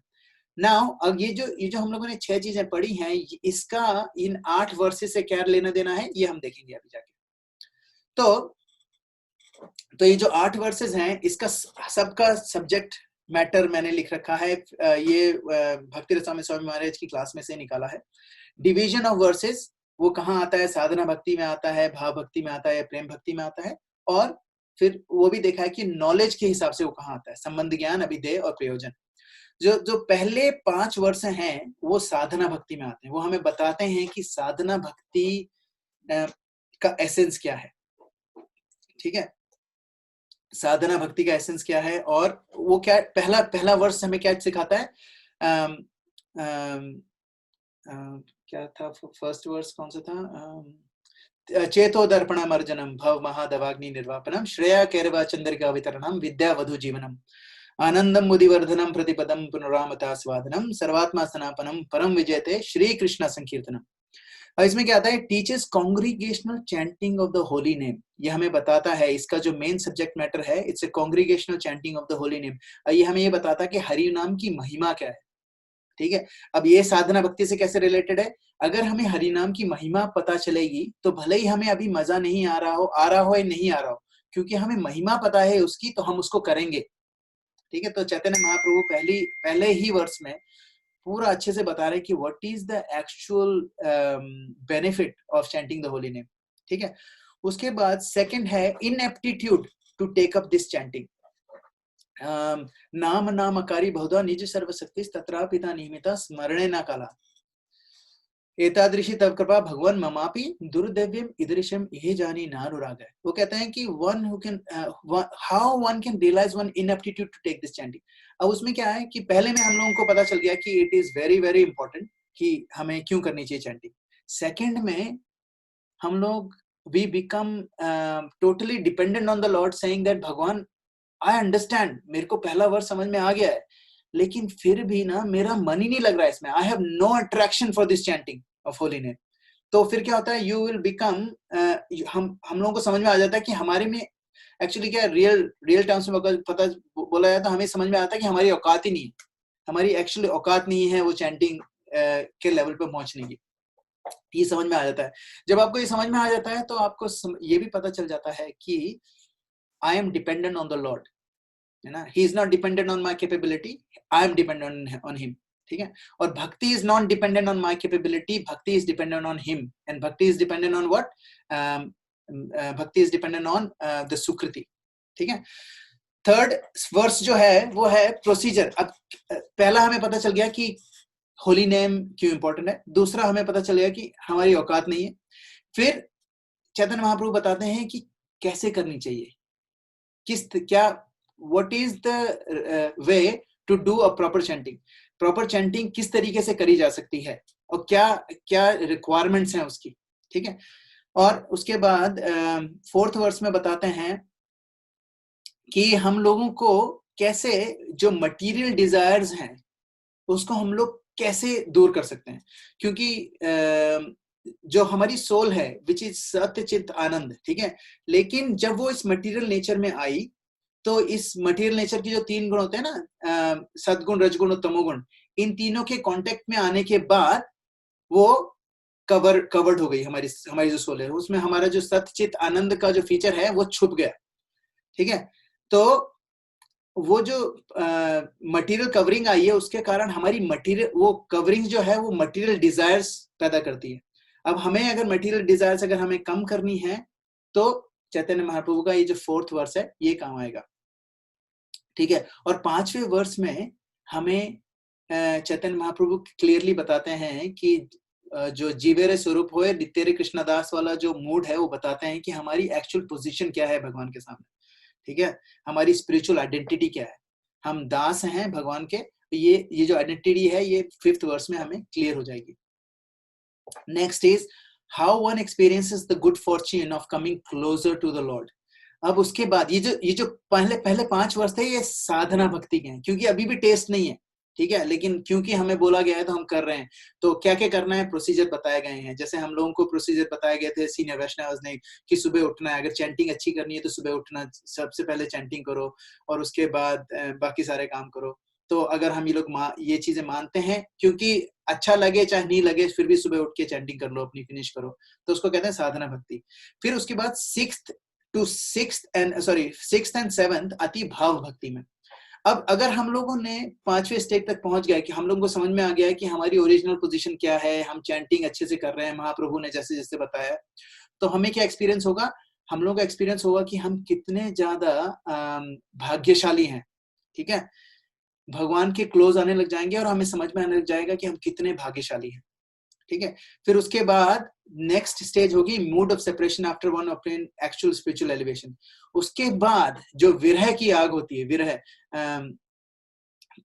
नाउ अब ये जो हम लोगों ने 6 चीजें पढ़ी हैं, इसका इन 8 वर्सेस से क्या लेना देना है, ये हम देखेंगे अभी जाके। तो ये जो 8 वर्सेस हैं, इसका सबका सब्जेक्ट मैटर मैंने लिख रखा है, ये भक्ति रसामृत स्वामी महाराज की क्लास में से निकाला है। डिवीजन ऑफ वर्सेस वो कहाँ आता है, साधना भक्ति में आता है, भाव भक्ति में आता है, प्रेम भक्ति में आता है, और फिर वो भी देखा है कि नॉलेज के हिसाब से वो कहाँ आता है, संबंध, ज्ञान, अभिधेय और प्रयोजन। जो पहले 5 वर्ष हैं वो साधना भक्ति में आते हैं, वो हमें बताते हैं कि साधना भक्ति का एसेंस क्या है, ठीक है, साधना भक्ति का एसेंस क्या है। और वो क्या, पहला वर्ष हमें क्या सिखाता है, क्या था फर्स्ट वर्ष, कौन सा था, चेतो दर्पणम अर्जनम भव महादवाग्नि निर्वापनम श्रेया कैरवा चंद्रिका वितरणम विद्या वधु जीवनम आनंदम मुदिवर्धनम प्रतिपदम पुनरामता स्वादनम सर्वात्मा सनापनम परम विजयते श्री कृष्ण संकीर्तनम। इसमें क्या आता है, teachers congregational chanting of the holy name, ये हमें बताता है, इसका जो मेन सब्जेक्ट मैटर है, it's a congregational chanting of the holy name. ये हमें ये बताता है कि हरि नाम की महिमा क्या है, ठीक है। अब ये साधना भक्ति से कैसे रिलेटेड है, अगर हमें हरि नाम की महिमा पता चलेगी तो भले ही हमें अभी मजा नहीं आ रहा हो या नहीं आ रहा हो, क्योंकि हमें महिमा पता है उसकी, तो हम उसको करेंगे, ठीक है। तो चैतन्य महाप्रभु पहले ही वर्ष में पूरा अच्छे से बता रहे कि what is the actual benefit of chanting the holy name, ठीक है। उसके बाद सेकंड है inaptitude to take up this chanting. नाम नामकारी बहुधा निज सर्वशक्ति तत्रा पिता नियमिता स्मरणे न काला एतादृशी तव कृपा भगवान ममापि दुर्दैव्यम इदृशम यह जानी नानुराग है। वो कहते हैं कि one who can how one can realize one inaptitude to take this chanting. अब उसमें क्या है कि पहले में हम लोगों को पता चल गया कि it is very very important कि हमें क्यों करनी चाहिए चैंटिंग। सेकंड में हम लोग we become totally dependent on the Lord, saying that भगवान आई अंडरस्टैंड, मेरे को पहला वर्ड समझ में आ गया है, लेकिन फिर भी ना मेरा मन ही नहीं लग रहा है इसमें, I have no attraction for this chanting of holy name. तो फिर क्या होता है, यू विल बिकम, हम लोगों को समझ में आ जाता है कि हमारे में एक्चुअली क्या रियल टर्म्स में पता बोला जाए तो हमें समझ में आता है कि हमारी औकात ही नहीं है, हमारी एक्चुअली औकात नहीं है वो चैंटिंग के लेवल पे पहुंचने की, ये समझ में आ जाता है। जब आपको ये समझ में आ जाता है तो आपको ये भी पता चल जाता है कि I am dependent on the Lord, है ना, he is not dependent on my capability, I am dependent on him, ठीक है। और bhakti is not dependent on my capability, bhakti is dependent on him, and bhakti is dependent on what, bhakti is dependent on the sukriti, ठीक है। Third verse जो है वो है procedure. अब पहला हमें पता चल गया कि होली नेम क्यों इंपॉर्टेंट है, दूसरा हमें पता चल गया कि हमारी औकात नहीं है, फिर चैतन्य महाप्रभु बताते हैं कि कैसे करनी चाहिए, what is the way to do a proper chanting, proper chanting किस तरीके से करी जा सकती है और क्या रिक्वायरमेंट्स हैं उसकी, ठीक है। और उसके बाद फोर्थ वर्स में बताते हैं कि हम लोगों को कैसे जो मटेरियल डिजायर्स हैं उसको हम लोग कैसे दूर कर सकते हैं, क्योंकि जो हमारी सोल है विच इज सत्य चित्त आनंद, ठीक है, लेकिन जब वो इस मटेरियल नेचर में आई तो इस मटेरियल नेचर की जो 3 गुण होते हैं ना, सद्गुण, रजगुण और तमोगुण, इन तीनों के कांटेक्ट में आने के बाद वो कवर्ड हो गई हमारी जो सोल है, उसमें हमारा जो सत्चित आनंद का जो फीचर है वो छुप गया, ठीक है। तो वो जो मटेरियल कवरिंग आई है उसके कारण हमारी मटेरियल वो कवरिंग जो है वो मटेरियल डिजायर्स पैदा करती है। अब हमें अगर मटेरियल डिजायर्स अगर हमें कम करनी है तो चैतन्य महाप्रभु का ये जो फोर्थ वर्स है ये काम आएगा, ठीक है। और 5वें वर्स में हमें चैतन्य महाप्रभु क्लियरली बताते हैं कि जो जीवेरे स्वरूप होए तेरे कृष्णदास वाला जो मूड है वो बताते हैं कि हमारी एक्चुअल पोजीशन क्या है भगवान के सामने, ठीक है, हमारी स्पिरिचुअल आइडेंटिटी क्या है, हम दास हैं भगवान के, ये जो आइडेंटिटी है ये 5th वर्स में हमें क्लियर हो जाएगी। Next is how one experiences the good fortune of coming closer to the Lord. अब उसके बाद ये जो पहले पहले 5 वर्ष थे, ये साधना भक्ति के हैं, क्योंकि अभी भी टेस्ट नहीं है, ठीक है, लेकिन क्योंकि हमें बोला गया है तो हम कर रहे हैं। तो क्या क्या करना है, प्रोसीजर बताए गए हैं। जैसे हम लोगों को प्रोसीजर बताए गए थे सीनियर वैष्णव ने कि सुबह उठना है, अगर चैंटिंग अच्छी करनी है तो सुबह उठना, सबसे पहले चैंटिंग करो और उसके बाद बाकी सारे काम करो। तो अगर हम ये लोग ये चीजें मानते हैं, क्योंकि अच्छा लगे चाहे नहीं लगे, फिर भी सुबह उठ के चैंटिंग कर लो, अपनी फिनिश करो, तो उसको कहते हैं साधना भक्ति। फिर उसके बाद सिक्स्थ एंड सेवंथ आती भाव भक्ति में। अब अगर हम लोगों ने 5वें स्टेज तक पहुंच गए कि हम लोगों को समझ में आ गया है कि हमारी ओरिजिनल पोजीशन क्या है, हम चैंटिंग अच्छे से कर रहे हैं, महाप्रभु ने जैसे जैसे बताया, तो हमें क्या एक्सपीरियंस होगा, हम लोगों का एक्सपीरियंस होगा कि हम कितने ज्यादा भाग्यशाली हैं, ठीक है। भगवान के क्लोज आने लग जाएंगे और हमें समझ में आने लग जाएगा कि हम कितने भाग्यशाली हैं, ठीक है। फिर उसके बाद नेक्स्ट स्टेज होगी mood of separation after one obtain actual spiritual elevation. उसके बाद जो विरह की आग होती है, विरह,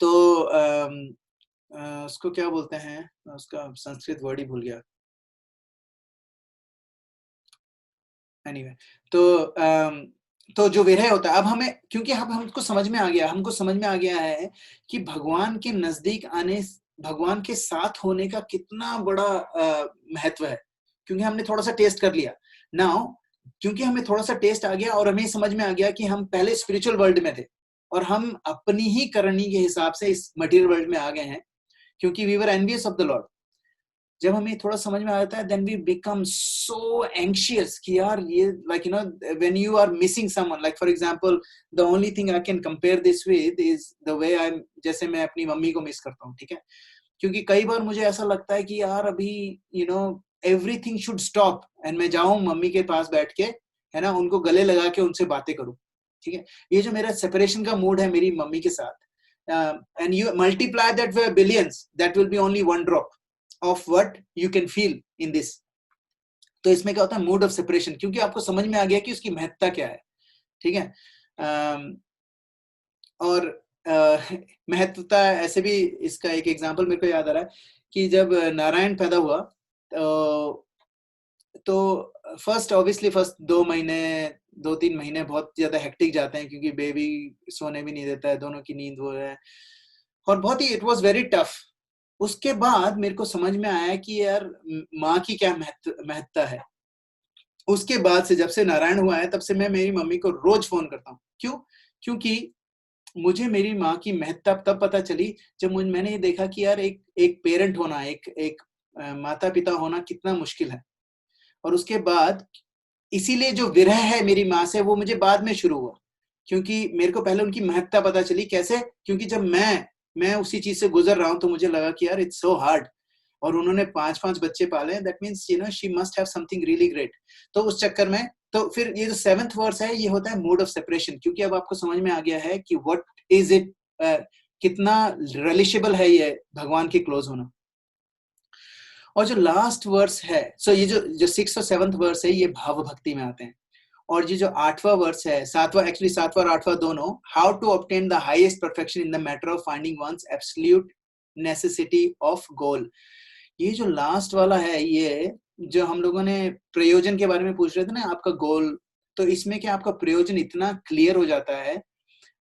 तो उसको क्या बोलते हैं, उसका संस्कृत वर्ड ही भूल गया। एनीवे, तो जो विरह होता है, अब हमें, क्योंकि अब हमको समझ में आ गया है कि भगवान के नजदीक आने, भगवान के साथ होने का कितना बड़ा महत्व है, क्योंकि हमने थोड़ा सा टेस्ट कर लिया नाउ। क्योंकि हमें थोड़ा सा टेस्ट आ गया और हमें समझ में आ गया कि हम पहले स्पिरिचुअल वर्ल्ड में थे और हम अपनी ही करनी के हिसाब से इस मटेरियल वर्ल्ड में आ गए हैं, क्योंकि we were envious of the Lord. जब हमें थोड़ा समझ में आता है, then we become so anxious कि यार ये, like when you are missing someone, like for example the only thing I can compare this with is the way I, जैसे मैं अपनी मम्मी को मिस करता हूँ, ठीक है। क्योंकि कई बार मुझे ऐसा लगता है कि यार अभी एवरीथिंग शुड स्टॉप एंड मैं जाऊं मम्मी के पास बैठ के, है ना, उनको गले लगा के उनसे बातें करूं, ठीक है। ये जो मेरा सेपरेशन का मूड है मेरी मम्मी के साथ, and you multiply that bye billions, that will be only one drop of what you can feel in this. तो इसमें क्या होता है, मूड ऑफ सेपरेशन, क्योंकि आपको समझ में आ गया कि उसकी महत्ता क्या है, ठीक है। और महत्वता ऐसे भी, इसका एक एग्जांपल मेरे को याद आ रहा है कि जब नारायण पैदा हुआ, तो फर्स्ट 2-3 महीने बहुत ज्यादा हेक्टिक जाते हैं, क्योंकि बेबी सोने भी नहीं देता है, दोनों की नींद वो है, और बहुत ही इट वाज वेरी टफ। उसके बाद मेरे को समझ में आया कि यार माँ की क्या महत्ता है। उसके बाद से, जब से नारायण हुआ है, तब से मैं मेरी मम्मी को रोज फोन करता हूँ। क्यों? क्योंकि मुझे मेरी माँ की महत्ता तब पता चली जब मैंने ये देखा कि यार एक पेरेंट होना, एक माता पिता होना कितना मुश्किल है। और उसके बाद इसीलिए जो विरह है मेरी माँ से, वो मुझे बाद में शुरू हुआ, क्योंकि मेरे को पहले उनकी महत्ता पता चली। कैसे? क्योंकि जब मैं उसी चीज से गुजर रहा हूँ, तो मुझे लगा कि यार इट्स सो हार्ड, और उन्होंने 5-5 बच्चे पाले, that means she must have something really great. तो उस चक्कर में, तो फिर ये जो 7th वर्स है, ये होता है मूड ऑफ सेपरेशन, क्योंकि अब आपको समझ में आ गया है कि व्हाट इज इट, कितना रिलेशेबल है ये भगवान के क्लोज होना। और जो लास्ट वर्स है, सो ये जो 6th और 7th वर्स है, ये भाव भक्ति में आते हैं। और ये जो 8वां वर्स है, 7वां और 8वां दोनों, how to obtain the highest perfection in the matter of finding one's absolute necessity of goal. ये जो लास्ट वाला है, ये जो हम लोगों ने प्रयोजन के बारे में पूछ रहे थे ना, आपका गोल, तो इसमें क्या आपका प्रयोजन इतना क्लियर हो जाता है,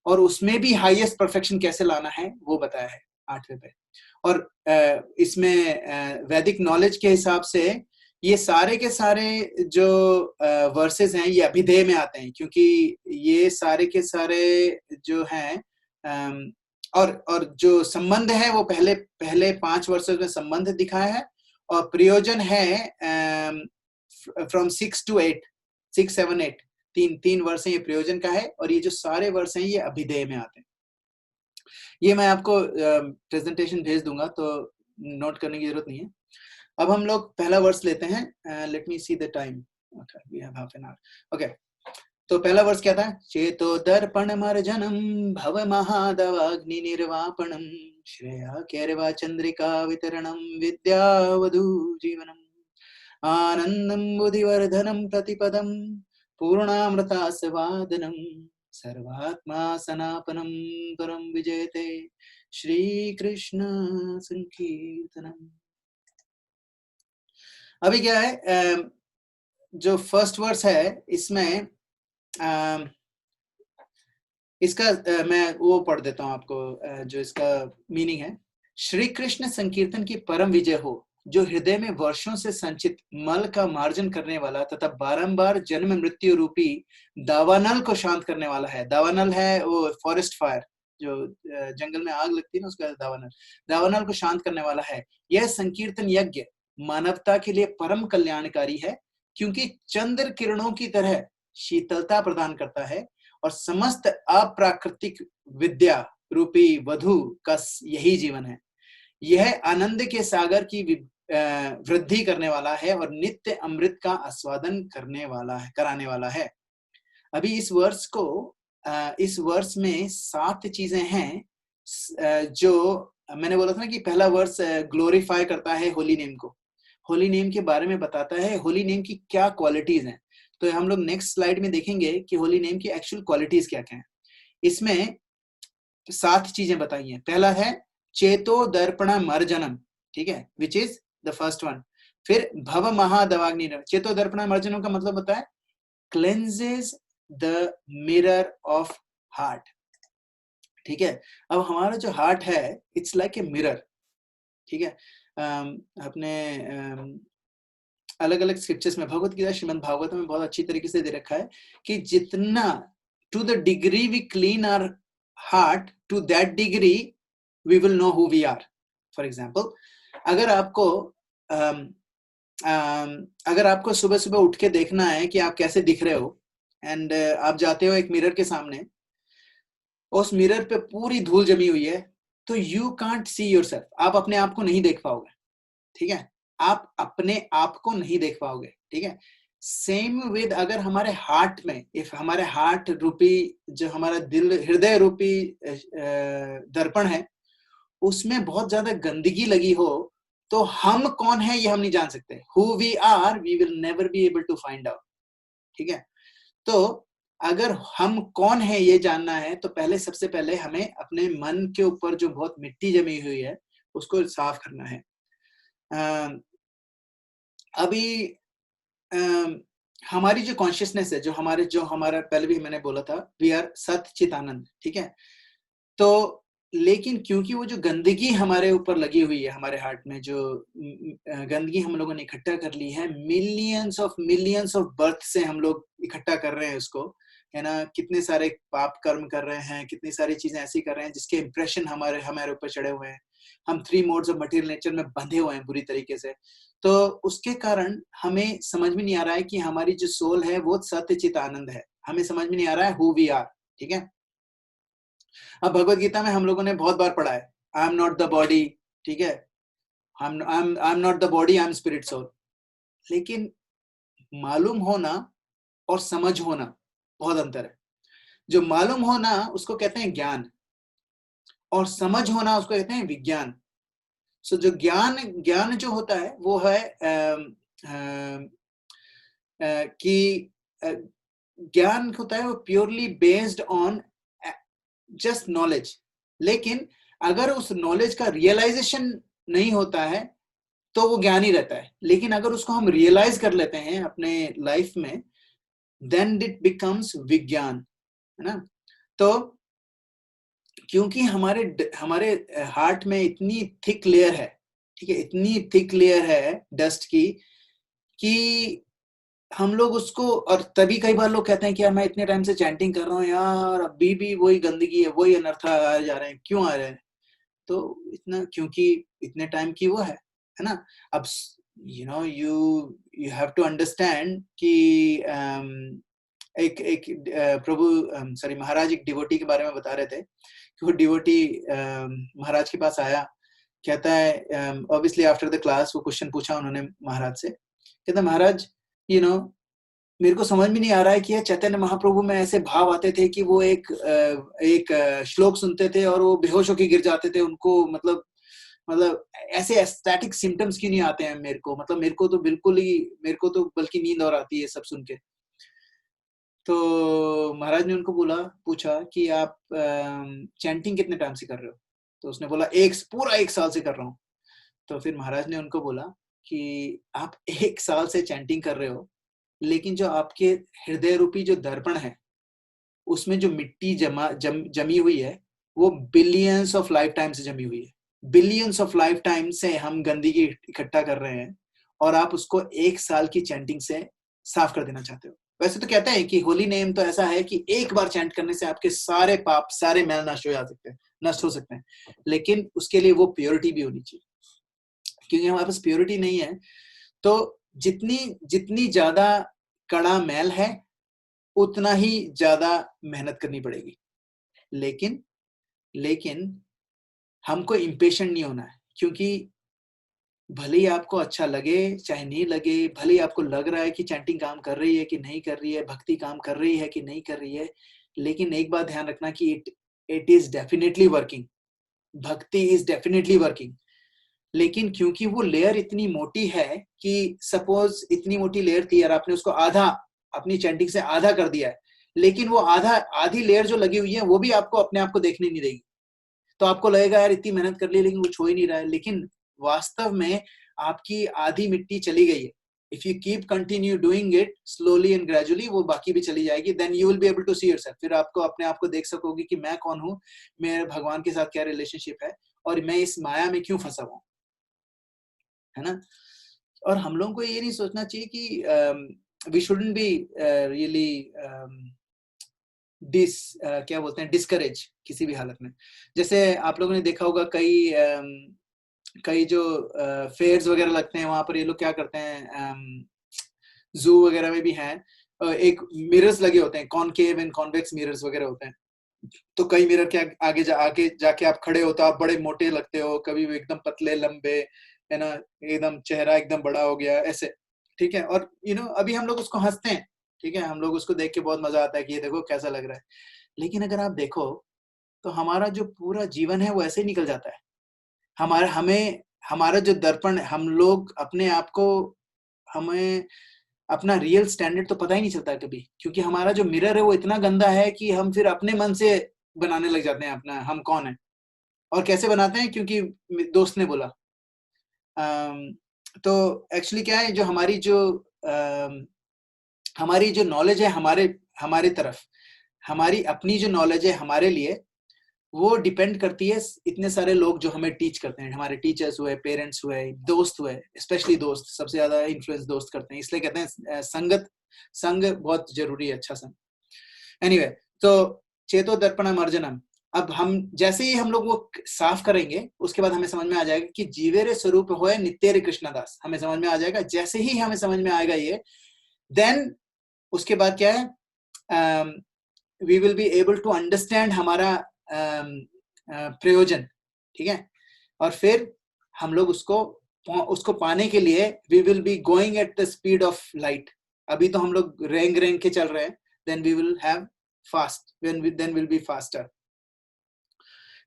और उसमें भी हाईएस्ट परफेक्शन कैसे लाना है वो बताया है 8वें पे। और इसमें वैदिक नॉलेज के हिसाब से ये सारे के सारे जो वर्सेस हैं, ये अभिधेय में आते हैं, क्योंकि ये सारे के सारे जो हैं, और जो संबंध है वो पहले 5 वर्सेस में संबंध दिखाया है, और प्रयोजन है फ्रॉम 6 to 8, 6, 7, 8, तीन वर्ष ये प्रयोजन का है, और ये जो सारे वर्ष हैं ये अभिधेय में आते हैं। ये मैं आपको प्रेजेंटेशन भेज दूंगा, तो नोट करने की जरूरत नहीं है। अब हम लोग पहला वर्स लेते हैं। Let me see the time, okay we have half an hour. Okay, तो पहला वर्स क्या था? चेतो दर्पण मर्जनम भव महादवाग्नि निर्वापणम श्रेया केरवा चंद्रिका वितरणम विद्यावधू जीवनम आनंदम बुद्धिवर्धनम प्रतिपदम पूर्णामृतास्वादनम सर्वात्मा सनापनम परम विजयते श्री कृष्ण संकीर्तनम। अभी क्या है, जो फर्स्ट वर्स है इसमें इसका मैं वो पढ़ देता हूं आपको, जो इसका मीनिंग है। श्री कृष्ण संकीर्तन की परम विजय हो, जो हृदय में वर्षों से संचित मल का मार्जन करने वाला तथा बारंबार जन्म मृत्यु रूपी दावानल को शांत करने वाला है। दावानल है वो फॉरेस्ट फायर, जो जंगल में आग लगती है ना, उसका दावानल, दावानल को शांत करने वाला है। यह संकीर्तन यज्ञ मानवता के लिए परम कल्याणकारी है, क्योंकि चंद्र किरणों की तरह शीतलता प्रदान करता है और समस्त अप्राकृतिक विद्या रूपी वधु का यही जीवन है। यह आनंद के सागर की वृद्धि करने वाला है और नित्य अमृत का आस्वादन करने वाला है, कराने वाला है। अभी इस वर्ष को, इस वर्ष में 7 चीजें हैं जो मैंने बोला था ना कि पहला वर्ष ग्लोरीफाई करता है होली नेम को, होली नेम के बारे में बताता है, होली नेम की क्या क्वालिटीज हैं। तो हम लोग नेक्स्ट स्लाइड में देखेंगे कि होली नेम की एक्चुअल क्वालिटीज क्या क्या हैं। इसमें 7 चीजें बताई हैं। पहला है चेतो दर्पण मर्जनम, ठीक है, which is the first one. फिर भव महादवाग्नि, चेतो दर्पण मर्जनम का मतलब होता है cleanses the mirror of heart, ठीक है। अब हमारा जो हार्ट है इट्स लाइक ए मिरर, ठीक है। अपने अलग अलग स्क्रिप्चर्स में, भगवत गीता, श्रीमद् भागवत में बहुत अच्छी तरीके से दे रखा है कि जितना to the degree we clean our heart, to that degree we will know who we are. For example, अगर आपको अगर आपको सुबह सुबह उठ के देखना है कि आप कैसे दिख रहे हो, एंड आप जाते हो एक मिरर के सामने, उस मिरर पे पूरी धूल जमी हुई है, तो यू कांट सी योरसेल्फ, आप अपने आप को नहीं देख पाओगे, ठीक है, आप अपने आप को नहीं देख पाओगे, ठीक है। सेम विद, अगर हमारे हार्ट में, इफ हमारे हार्ट रूपी जो हमारा दिल, हृदय रूपी दर्पण है, उसमें बहुत ज्यादा गंदगी लगी हो, तो हम कौन है ये हम नहीं जान सकते। Who we are we will never be able to find out, ठीक है। तो अगर हम कौन है ये जानना है, तो पहले, सबसे पहले हमें अपने मन के ऊपर जो बहुत मिट्टी जमी हुई है उसको साफ करना है। अभी हमारी जो कॉन्शियसनेस है, जो हमारा पहले भी मैंने बोला था, वी आर सत चित आनंद, ठीक है। तो लेकिन क्योंकि वो जो गंदगी हमारे ऊपर लगी हुई है, हमारे हार्ट में जो गंदगी हम लोगों ने इकट्ठा कर ली है, मिलियंस ऑफ बर्थ से हम लोग इकट्ठा कर रहे हैं उसको, है ना। कितने सारे पाप कर्म कर रहे हैं, कितनी सारी चीजें ऐसी कर रहे हैं जिसके इंप्रेशन हमारे ऊपर चढ़े हुए हैं। हम 3 मोड्स ऑफ मटेरियल नेचर में बंधे हुए हैं बुरी तरीके से। तो उसके कारण हमें समझ में नहीं आ रहा है कि हमारी जो सोल है वो सत्य चित आनंद है। हमें समझ में नहीं आ रहा है हु वी आर, ठीक है। अब भगवत गीता में हम लोगों ने बहुत बार पढ़ा है, I am not the body, ठीक है, I am not the body, I am spirit soul. लेकिन मालूम होना और समझ होना बहुत अंतर है। जो मालूम होना उसको कहते हैं ज्ञान, और समझ होना उसको कहते हैं विज्ञान। सो जो ज्ञान जो होता है वो है कि ज्ञान होता है वो purely based on just knowledge. लेकिन अगर उस नॉलेज का रियलाइजेशन नहीं होता है तो वो ज्ञान ही रहता है। लेकिन अगर उसको हम रियलाइज कर लेते हैं अपने लाइफ में, देन इट बिकम्स विज्ञान, है ना। तो क्योंकि हमारे हार्ट में इतनी थिक लेयर है, ठीक है, इतनी थिक लेयर है डस्ट की, कि हम लोग उसको, और तभी कई बार लोग कहते हैं कि यार मैं इतने टाइम से चैंटिंग कर रहा हूँ यार, अभी भी वही गंदगी है, वही अनर्थ आ जा रहे हैं, क्यों आ रहे हैं? तो इतना, क्योंकि इतने टाइम की वो है ना। अब यू हैव टू अंडरस्टैंड कि एक प्रभु, सॉरी, महाराज एक डिवोटी के बारे में बता रहे थे कि वो डिवोटी महाराज के पास आया, कहता है, ऑब्वियसली आफ्टर द क्लास वो क्वेश्चन पूछा उन्होंने महाराज से, कहता महाराज मेरे को समझ में नहीं आ रहा है कि चैतन्य महाप्रभु में ऐसे भाव आते थे कि वो एक श्लोक सुनते थे और वो बेहोश होकर गिर जाते थे, उनको मतलब ऐसे एस्थेटिक सिम्टम्स क्यों नहीं आते हैं मेरे को, मतलब मेरे को तो बल्कि नींद और आती है सब सुन के। तो महाराज ने उनको पूछा कि आप चैंटिंग कितने टाइम से कर रहे हो? तो उसने बोला पूरा 1 साल से कर रहा हूँ। तो फिर महाराज ने उनको बोला कि आप 1 साल से चैंटिंग कर रहे हो, लेकिन जो आपके हृदय रूपी जो दर्पण है, उसमें जो मिट्टी जमी हुई है, वो बिलियंस ऑफ लाइफ टाइम से जमी हुई है। बिलियंस ऑफ लाइफ टाइम से हम गंदगी इकट्ठा कर रहे हैं, और आप उसको 1 साल की चैंटिंग से साफ कर देना चाहते हो। वैसे तो कहते हैं कि होली नेम तो ऐसा है कि एक बार चैंट करने से आपके सारे पाप, सारे मैल नष्ट हो सकते हैं, लेकिन उसके लिए वो प्योरिटी भी होनी चाहिए। क्योंकि हमारे पास प्योरिटी नहीं है, तो जितनी जितनी ज्यादा कड़ा मैल है, उतना ही ज्यादा मेहनत करनी पड़ेगी। लेकिन लेकिन हमको इम्पेशेंट नहीं होना है, क्योंकि भले ही आपको अच्छा लगे चाहे नहीं लगे, भले ही आपको लग रहा है कि चैंटिंग काम कर रही है कि नहीं कर रही है, भक्ति काम कर रही है कि नहीं कर रही है, लेकिन एक बात ध्यान रखना कि इट इज डेफिनेटली वर्किंग। भक्ति इज डेफिनेटली वर्किंग। लेकिन क्योंकि वो लेयर इतनी मोटी है कि सपोज इतनी मोटी लेयर थी और आपने उसको आधा, अपनी चैंटिंग से आधा कर दिया है, लेकिन वो आधी लेयर जो लगी हुई है वो भी आपको अपने आप को देखने नहीं देगी। तो आपको लगेगा यार इतनी मेहनत कर ली लेकिन कुछ हो ही नहीं रहा है, लेकिन वास्तव में आपकी आधी मिट्टी चली गई है। If you keep continue doing it slowly and gradually, वो बाकी भी चली जाएगी। Then you will be able to see yourself. फिर आपको अपने आप को देख सकोगे कि मैं कौन हूँ, मेरे भगवान के साथ क्या रिलेशनशिप है, और मैं इस माया में क्यों फंसा हुआ हूँ, है ना। और हम लोगों को ये नहीं सोचना चाहिए कि वी शुडंट बी रियली क्या बोलते हैं, डिस्करेज किसी भी हालत में। जैसे आप लोगों ने देखा होगा कई जो फेयर्स वगैरह लगते हैं, वहां पर ये लोग क्या करते हैं, जू वगैरह में भी हैं, एक मिरर्स लगे होते हैं, कॉनकेव एंड कॉन्वेक्स मिरर्स वगैरह होते हैं। तो कई मिरर के आगे जाके आप खड़े हो तो आप बड़े मोटे लगते हो, कभी भी एकदम पतले लंबे, है ना, एकदम चेहरा एकदम बड़ा हो गया ऐसे, ठीक है। और अभी हम लोग उसको हंसते हैं, ठीक है, हम लोग उसको देख के बहुत मजा आता है कि ये देखो कैसा लग रहा है। लेकिन अगर आप देखो तो हमारा जो पूरा जीवन है वो ऐसे ही निकल जाता है। हमारा जो दर्पण, हम लोग अपने आप को, हमें अपना रियल स्टैंडर्ड तो पता ही नहीं चलता कभी, क्योंकि हमारा जो मिरर है वो इतना गंदा है कि हम फिर अपने मन से बनाने लग जाते हैं अपना हम कौन है। और कैसे बनाते हैं, क्योंकि दोस्त ने बोला। तो एक्चुअली क्या है, जो हमारी जो नॉलेज है हमारे हमारे तरफ, हमारी अपनी जो नॉलेज है हमारे लिए, वो डिपेंड करती है इतने सारे लोग जो हमें टीच करते हैं। हमारे टीचर्स हुए, पेरेंट्स हुए, दोस्त हुए, स्पेशली दोस्त सबसे ज्यादा इन्फ्लुएंस दोस्त करते हैं। इसलिए कहते हैं संग बहुत जरूरी है, अच्छा संग। एनीवे, तो चेतो दर्पण अर्जनम, अब हम जैसे ही हम लोग वो साफ करेंगे, उसके बाद हमें समझ में आ जाएगा कि जीवेरे स्वरूप होए नित्य कृष्णदास, हमें समझ में आ जाएगा। जैसे ही हमें समझ में आएगा ये, देन उसके बाद क्या है, we will be able to understand हमारा प्रयोजन, ठीक है। और फिर हम लोग उसको पाने के लिए we will be going at the speed of light. अभी तो हम लोग रेंग के चल रहे हैं, then we will have fast, then will be faster.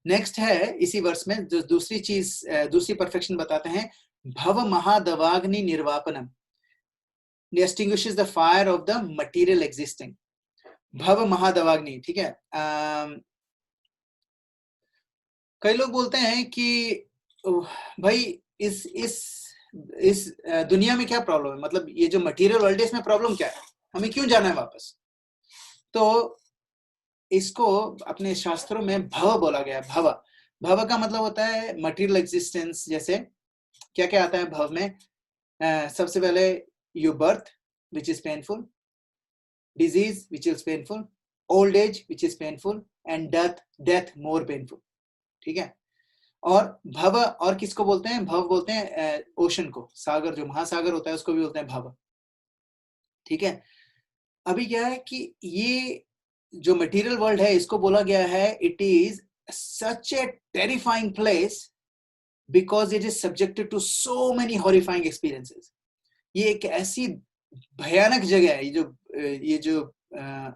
Next है इसी वर्ष में जो दूसरी परफेक्शन बताते हैं, भव महादवाग्नि निर्वापनम extinguishes the fire of the material existing। भव महादवाग्नि, ठीक है। कई लोग बोलते हैं कि भाई इस दुनिया में क्या प्रॉब्लम है, मतलब ये जो मटेरियल वर्ल्ड है इसमें प्रॉब्लम क्या है, हमें क्यों जाना है वापस। तो इसको अपने शास्त्रों में भव बोला गया। भव का मतलब होता है मटेरियल एग्जिस्टेंस। जैसे क्या क्या आता है भव में, सबसे पहले you birth which is painful, disease which is painful, old age which is painful, and death more painful, ठीक है। और भव और किसको बोलते हैं, भव बोलते हैं ओशन को, सागर जो महासागर होता है उसको भी बोलते हैं भव, ठीक है। अभी क्या है कि ये जो मटेरियल वर्ल्ड है इसको बोला गया है it is such a terrifying place because it is subjected to so many horrifying experiences. ये एक ऐसी भयानक जगह है, ये जो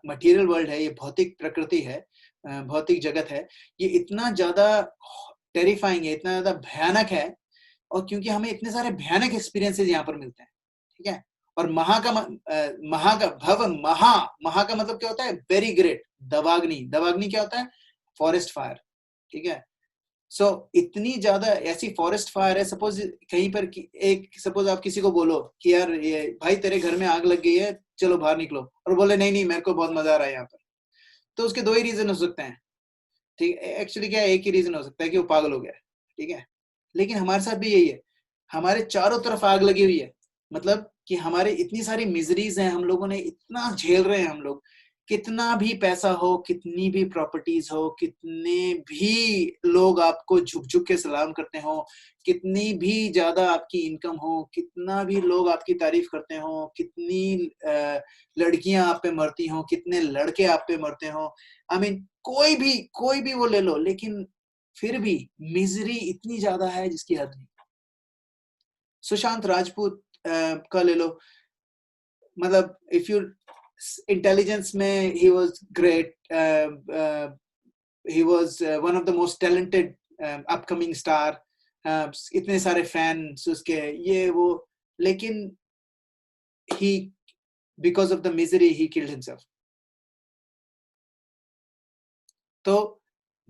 मटेरियल वर्ल्ड है, ये भौतिक प्रकृति है, भौतिक जगत है, ये इतना ज्यादा टेरिफाइंग है, इतना ज्यादा भयानक है। और क्योंकि हमें इतने सारे भयानक एक्सपीरियंसेस यहाँ पर मिलते हैं, ठीक है। और महा का भव महा का मतलब क्या होता है, वेरी ग्रेट। दवाग्नि क्या होता है, फॉरेस्ट फायर, ठीक है। सो इतनी ज्यादा ऐसी फॉरेस्ट फायर है, सपोज कहीं पर सपोज आप किसी को बोलो कि यार ये भाई तेरे घर में आग लग गई है, चलो बाहर निकलो, और बोले नहीं नहीं मेरे को बहुत मजा आ रहा है यहाँ पर, तो उसके दो ही रीजन हो सकते हैं, ठीक है। एक्चुअली क्या है, एक ही रीजन हो सकता है कि वो पागल हो गया है, ठीक है। लेकिन हमारे साथ भी यही है, हमारे चारों तरफ आग लगी हुई है, मतलब कि हमारे इतनी सारी मिजरीज हैं, हम लोगों ने इतना झेल रहे हैं हम लोग, कितना भी पैसा हो, कितनी भी प्रॉपर्टीज हो, कितने भी लोग आपको झुक झुक के सलाम करते हो, कितनी भी ज्यादा आपकी इनकम हो, कितना भी लोग आपकी तारीफ करते हो, कितनी लड़कियां आप पे मरती हो, कितने लड़के आप पे मरते हो, आई मीन कोई भी वो ले लो, लेकिन फिर भी मिजरी इतनी ज्यादा है जिसकी हद नहीं। सुशांत राजपूत का ले लो, मतलब इफ यू इंटेलिजेंस में he was great, he was one of the most talented upcoming star, इतने सारे फैंस उसके, ये वो, लेकिन he because of the misery he killed himself. तो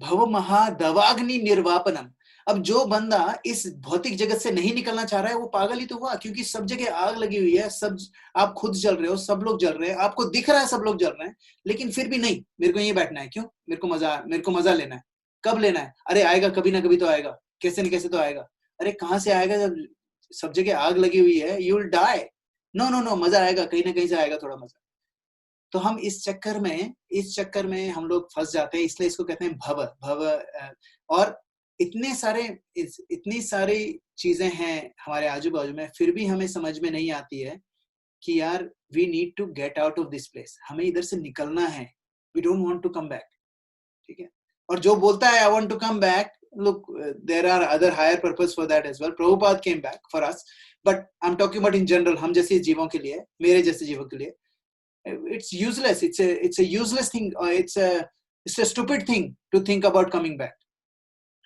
भव महादवाग्नि निर्वापनम, अब जो बंदा इस भौतिक जगत से नहीं निकलना चाह रहा है वो पागल ही तो हुआ, क्योंकि सब जगह आग लगी हुई है, सब आप खुद जल रहे हो, सब लोग जल रहे हैं, आपको दिख रहा है सब लोग जल रहे हैं, लेकिन फिर भी नहीं, मेरे को यहीं बैठना है, क्यों, मेरे को मजा लेना है। कब लेना है, अरे आएगा कभी ना कभी तो आएगा, कैसे न कैसे तो आएगा, अरे कहाँ से आएगा जब सब जगह आग लगी हुई है, you will die. No no no, मजा आएगा, कहीं ना कहीं से आएगा थोड़ा मजा। तो हम इस चक्कर में हम लोग फंस जाते हैं, इसलिए इसको कहते हैं भव भव। और इतनी सारी चीजें हैं हमारे आजू बाजू में, फिर भी हमें समझ में नहीं आती है कि यार we need to get out of this place, हमें इधर से निकलना है, we don't want to come back, ठीक है। और जो बोलता है I want to come back, look, there are other higher purpose for that as well. Prabhupada came back for us, but I'm talking about in general, हम जैसे जीवों के लिए, मेरे जैसे जीवों के लिए, it's useless, it's a useless thing, it's a stupid thing to think about coming back,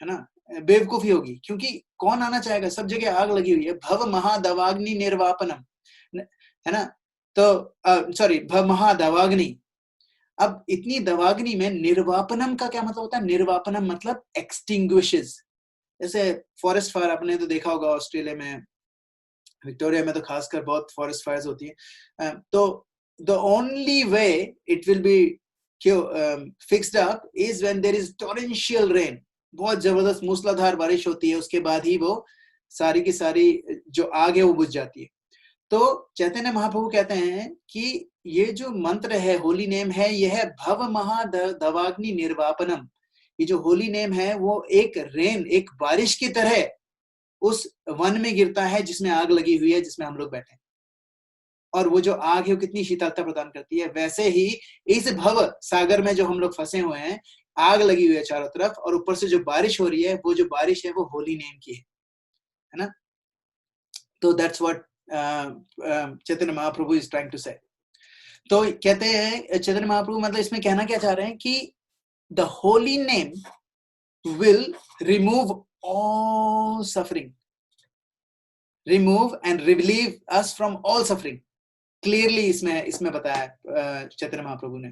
है ना, बेवकूफी होगी, क्योंकि कौन आना चाहेगा, सब जगह आग लगी हुई है। भव महादवाग्नि निर्वापनम, है ना, तो सॉरी भव महादवाग्नि, अब इतनी दवाग्नि में निर्वापनम का क्या मतलब होता है, निर्वापनम मतलब एक्सटिंग्विशेस, जैसे फॉरेस्ट फायर आपने तो देखा होगा ऑस्ट्रेलिया में, विक्टोरिया में तो खासकर बहुत फॉरेस्ट फायर्स होती है, तो the only way it will be fixed up is when there is torrential rain, बहुत जबरदस्त मूसलाधार बारिश होती है, उसके बाद ही वो सारी की सारी जो आग है वो बुझ जाती है। तो चैतन्य महाप्रभु कहते हैं कि ये जो मंत्र है, होली नेम है, यह है भव महादवाग्नि निर्वापनम, ये जो होली नेम है वो एक रेन, एक बारिश की तरह उस वन में गिरता है जिसमें आग लगी हुई है, जिसमें हम लोग बैठे हैं, और वो जो आग है वो कितनी शीतलता प्रदान करती है। वैसे ही इस भव सागर में जो हम लोग फंसे हुए हैं, आग लगी हुई है चारों तरफ, और ऊपर से जो बारिश हो रही है, वो जो बारिश है वो होली नेम की है ना। तो that's what Chaitanya Mahaprabhu is trying to say. तो कहते हैं चैतन्य महाप्रभु, मतलब इसमें कहना क्या चाह रहे हैं कि the holy name will remove all suffering, remove and relieve us from all suffering, clearly इसमें बताया चैतन्य महाप्रभु ने।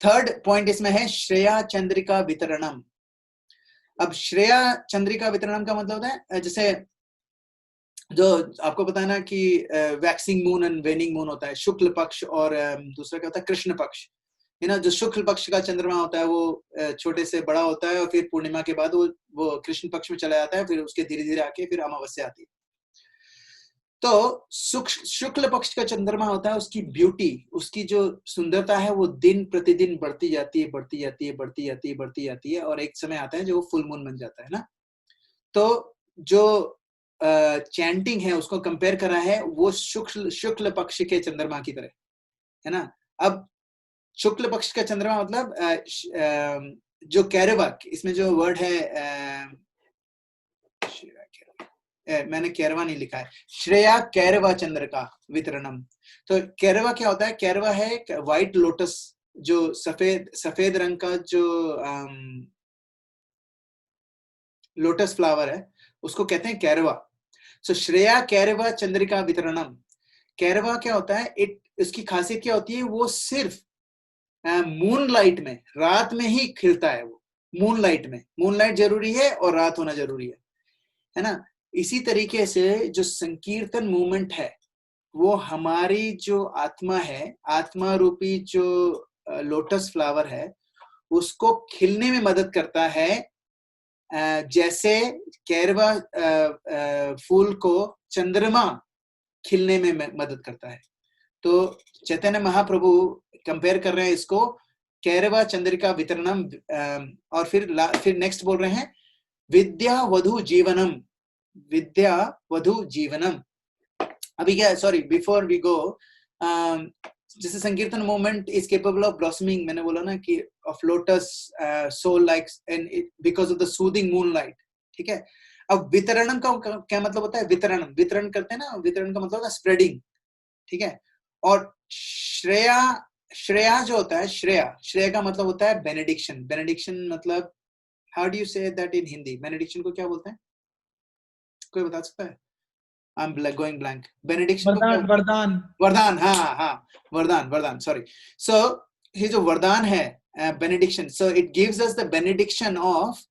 थर्ड पॉइंट इसमें है श्रेया चंद्रिका वितरणम। अब श्रेया चंद्रिका वितरणम का मतलब होता है, जैसे जो आपको पता है ना कि वैक्सिंग मून एंड वेनिंग मून होता है, शुक्ल पक्ष और दूसरा क्या होता है, कृष्ण पक्ष, है ना। जो शुक्ल पक्ष का चंद्रमा होता है वो छोटे से बड़ा होता है, और फिर पूर्णिमा के बाद वो कृष्ण पक्ष में चला जाता है, फिर उसके धीरे धीरे आके फिर अमावस्या आती है। तो शुक्ल पक्ष का चंद्रमा होता है, उसकी ब्यूटी, उसकी जो सुंदरता है वो दिन प्रतिदिन बढ़ती जाती है, बढ़ती जाती है, बढ़ती जाती है, बढ़ती जाती है, और एक समय आता है जो वो फुल मून बन जाता है ना। तो जो चैंटिंग है उसको कंपेयर करा है वो शुक्ल पक्ष के चंद्रमा की तरह, है ना। अब शुक्ल पक्ष का चंद्रमा मतलब जो कैरवा, इसमें जो वर्ड है, मैंने कैरवा नहीं लिखा है, श्रेया कैरवा चंद्र का वितरणम। तो कैरवा क्या होता है, कैरवा है व्हाइट लोटस, जो सफेद रंग का जो लोटस फ्लावर है उसको कहते हैं कैरवा। सो श्रेया कैरवा चंद्रिका वितरणम, कैरवा क्या होता है, इसकी खासियत क्या होती है, वो सिर्फ मून लाइट में, रात में ही खिलता है वो, मूनलाइट में मूनलाइट जरूरी है और रात होना जरूरी है ना। इसी तरीके से जो संकीर्तन मूवमेंट है वो हमारी जो आत्मा है, आत्मा रूपी जो लोटस फ्लावर है, उसको खिलने में मदद करता है। जैसे कैरवा फूल को चंद्रमा खिलने में मदद करता है। तो चैतन्य महाप्रभु कंपेयर कर रहे हैं इसको कैरवा चंद्रिका वितरणम, और फिर नेक्स्ट बोल रहे हैं विद्या वधु जीवनम, विद्या वधु जीवनम। अभी क्या, सॉरी बिफोर वी गो, जैसे Sankirtan movement is capable of blossoming, मैंने बोला ना कि of lotus soul like and because of the soothing moonlight, ठीक है। अब वितरणम का क्या मतलब होता है? वितरणम, वितरण करते हैं ना, वितरण का मतलब होता है स्प्रेडिंग, ठीक है। और श्रेया, श्रेया जो होता है, श्रेया, श्रेया का मतलब होता है बेनेडिक्शन। बेनेडिक्शन मतलब how do you say that in Hindi? Benediction को क्या बोलते हैं, कोई बता सकता है? I am going blank. Benediction को क्या? वरदान। वरदान, हाँ हाँ, वरदान, वरदान, सॉरी। सो ये जो वरदान है benediction, so it gives us the benediction of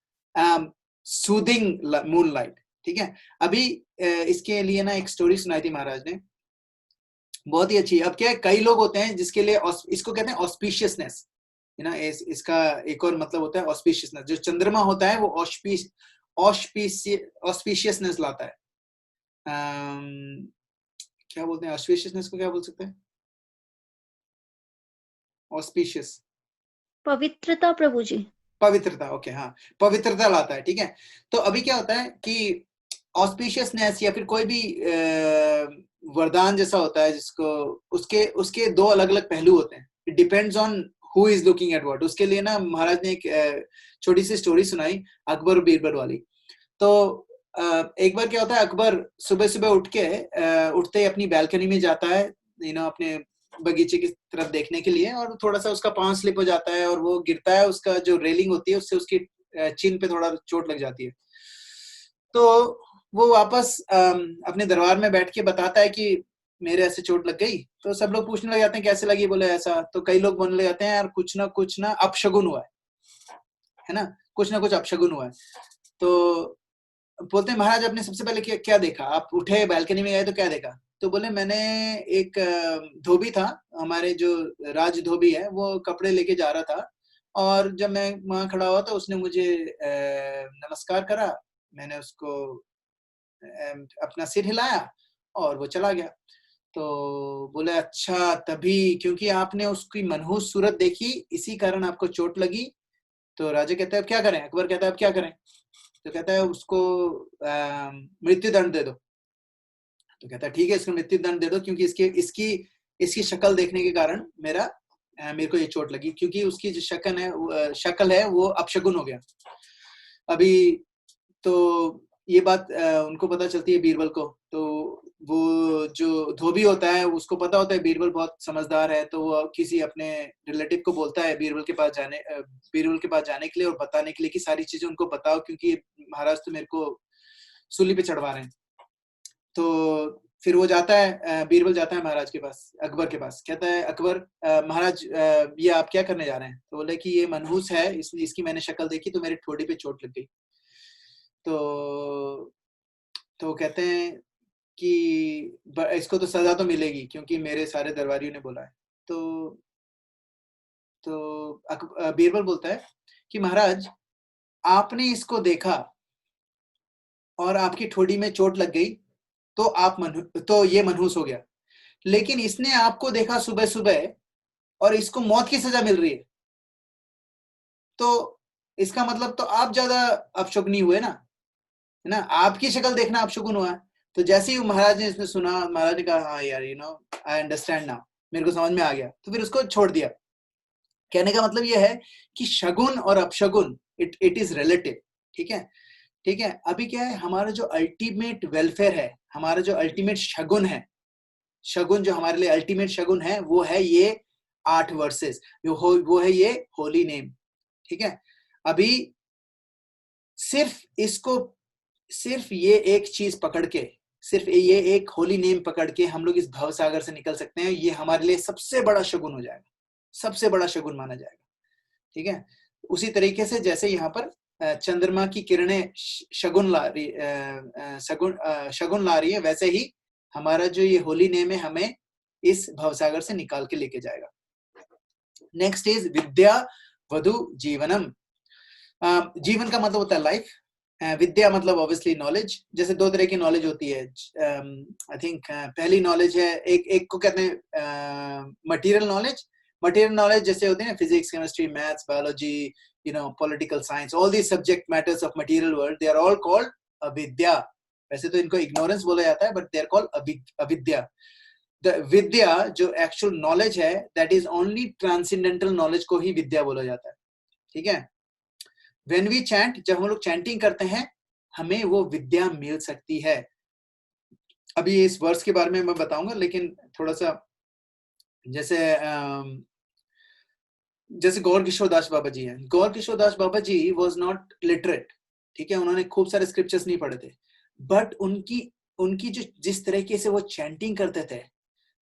soothing moonlight, ठीक है। अभी इसके लिए ना एक स्टोरी सुनाई थी महाराज ने, बहुत ही अच्छी। अब क्या है, कई लोग होते हैं जिसके लिए इसको कहते हैं ऑस्पिशियसनेस, है ना। इसका एक और मतलब होता है ऑस्पिशियसनेस। जो चंद्रमा होता है वो ऑस्पिशियसनेस लाता है। क्या बोलते हैं ऑस्पिशियसनेस को, क्या बोल सकते हैं? ऑस्पिशियस, पवित्रता प्रभु जी। पवित्रता, ओके, हाँ, पवित्रता लाता है, ठीक है। तो अभी क्या होता है कि ऑस्पिशियसनेस या फिर कोई भी वरदान जैसा होता है जिसको, उसके उसके दो अलग अलग पहलू होते हैं। It depends on who is looking at what. उसके लिए ना महाराज ने एक छोटी सी स्टोरी सुनाई, अकबर बीरबल वाली। तो एक बार क्या होता है, अकबर सुबह सुबह उठते ही अपनी बैल्कनी में जाता है, अपने बगीचे की तरफ देखने के लिए, और थोड़ा सा उसका पांव स्लिप हो जाता है और वो गिरता है, उसका जो रेलिंग होती है उससे उसकी चिन पे थोड़ा चोट लग जाती है। तो वो वापस अपने दरबार में बैठ के बताता है कि मेरे ऐसे चोट लग गई। तो सब लोग पूछने लग जाते हैं कैसे लगी, बोले ऐसा। तो कई लोग बोलने लग जाते हैं यार कुछ ना अपशगुन हुआ है ना, कुछ ना कुछ अपशगुन हुआ है। तो बोलते हैं महाराज आपने सबसे पहले क्या देखा? आप उठे बैल्कनी में गए तो क्या देखा? तो बोले मैंने एक धोबी था, हमारे जो राज धोबी है, वो कपड़े लेके जा रहा था, और जब मैं वहां खड़ा हुआ तो उसने मुझे नमस्कार करा, मैंने उसको अपना सिर हिलाया और वो चला गया। तो बोले अच्छा, तभी क्योंकि आपने उसकी मनहूस सूरत देखी इसी कारण आपको चोट लगी। तो राजा कहता है अब क्या करें? अकबर कहता है अब क्या करें? तो कहता है उसको मृत्यु दंड दे दो। तो कहता है ठीक है, इसको मृत्यु दंड दे दो, क्योंकि इसकी शक्ल देखने के कारण मेरे को ये चोट लगी, क्योंकि उसकी जो शक्ल है वो अपशगुन हो गया। अभी तो ये बात उनको पता चलती है बीरबल को। तो वो जो धोबी होता है उसको पता होता है बीरबल बहुत समझदार है, तो वो किसी अपने रिलेटिव को बोलता है बीरबल के पास जाने के लिए और बताने के लिए कि सारी चीजें उनको बताओ, क्योंकि महाराज तो मेरे को सूली पे चढ़वा रहे हैं। तो फिर वो जाता है, बीरबल जाता है महाराज के पास, अकबर के पास, कहता है अकबर महाराज ये आप क्या करने जा रहे हैं? तो बोले कि ये मनहूस है, इसकी मैंने शक्ल देखी तो मेरे ठोड़ी पे चोट लग गई। तो कहते हैं कि इसको तो सजा तो मिलेगी क्योंकि मेरे सारे दरबारियों ने बोला है। तो बीरबल बोलता है कि महाराज आपने इसको देखा और आपकी ठोड़ी में चोट लग गई तो ये मनहूस हो गया, लेकिन इसने आपको देखा सुबह सुबह और इसको मौत की सजा मिल रही है, तो इसका मतलब तो आप ज्यादा अपशगुनी हुए ना, है ना। आपकी शक्ल देखना अपशगुन हुआ है। तो जैसे ही महाराज ने इसने सुना, महाराज ने कहा हाँ यार आई अंडरस्टैंड नाउ, मेरे को समझ में आ गया। तो फिर उसको छोड़ दिया। कहने का मतलब यह है कि शगुन और अपशगुन इट इज रिलेटिव, ठीक है, ठीक है। अभी क्या है, हमारा जो अल्टीमेट वेलफेयर है, हमारा जो अल्टीमेट शगुन है, शगुन जो हमारे लिए अल्टीमेट शगुन है वो है ये 8 वर्सेस, वो है ये होली नेम, ठीक है। अभी सिर्फ ये एक चीज पकड़ के, सिर्फ ये एक होली नेम पकड़ के हम लोग इस भव सागर से निकल सकते हैं। ये हमारे लिए सबसे बड़ा शगुन हो जाएगा, सबसे बड़ा शगुन माना जाएगा, ठीक है। उसी तरीके से जैसे यहाँ पर चंद्रमा की किरणें शगुन ला रही शगुन ला रही है, वैसे ही हमारा जो ये होली नेम है हमें इस भवसागर से निकाल के लेके जाएगा। नेक्स्ट इज विद्या वधु जीवनम। जीवन का मतलब होता है लाइफ, विद्या मतलब ऑब्वियसली नॉलेज। जैसे दो तरह की नॉलेज होती है, आई थिंक पहली नॉलेज है, एक को कहते हैं मटेरियल नॉलेज। मटेरियल नॉलेज जैसे होते हैं physics, chemistry, maths, biology, you know, political science, all these subject matters of material world, they are all called अविद्या। वैसे तो इनको इग्नोरेंस बोला जाता है, बट दे आर कॉल्ड अविद्या। द विद्या जो एक्चुअल नॉलेज है, that is only transcendental knowledge को ही विद्या बोला जाता है। ठीक है। When we chant, जब हम लोग चैंटिंग करते हैं, हमें वो विद्या मिल सकती है। अभी इस वर्स के बारे में मैं बताऊंगा, लेकिन थोड़ा सा जैसे जैसे गौर किशोर दास बाबा जी हैं। गौर किशोर दास बाबा जी वॉज नॉट लिटरेट, ठीक है, उन्होंने खूब सारे स्क्रिप्चर्स नहीं पढ़े थे, बट उनकी जो जिस तरीके से वो चैंटिंग करते थे,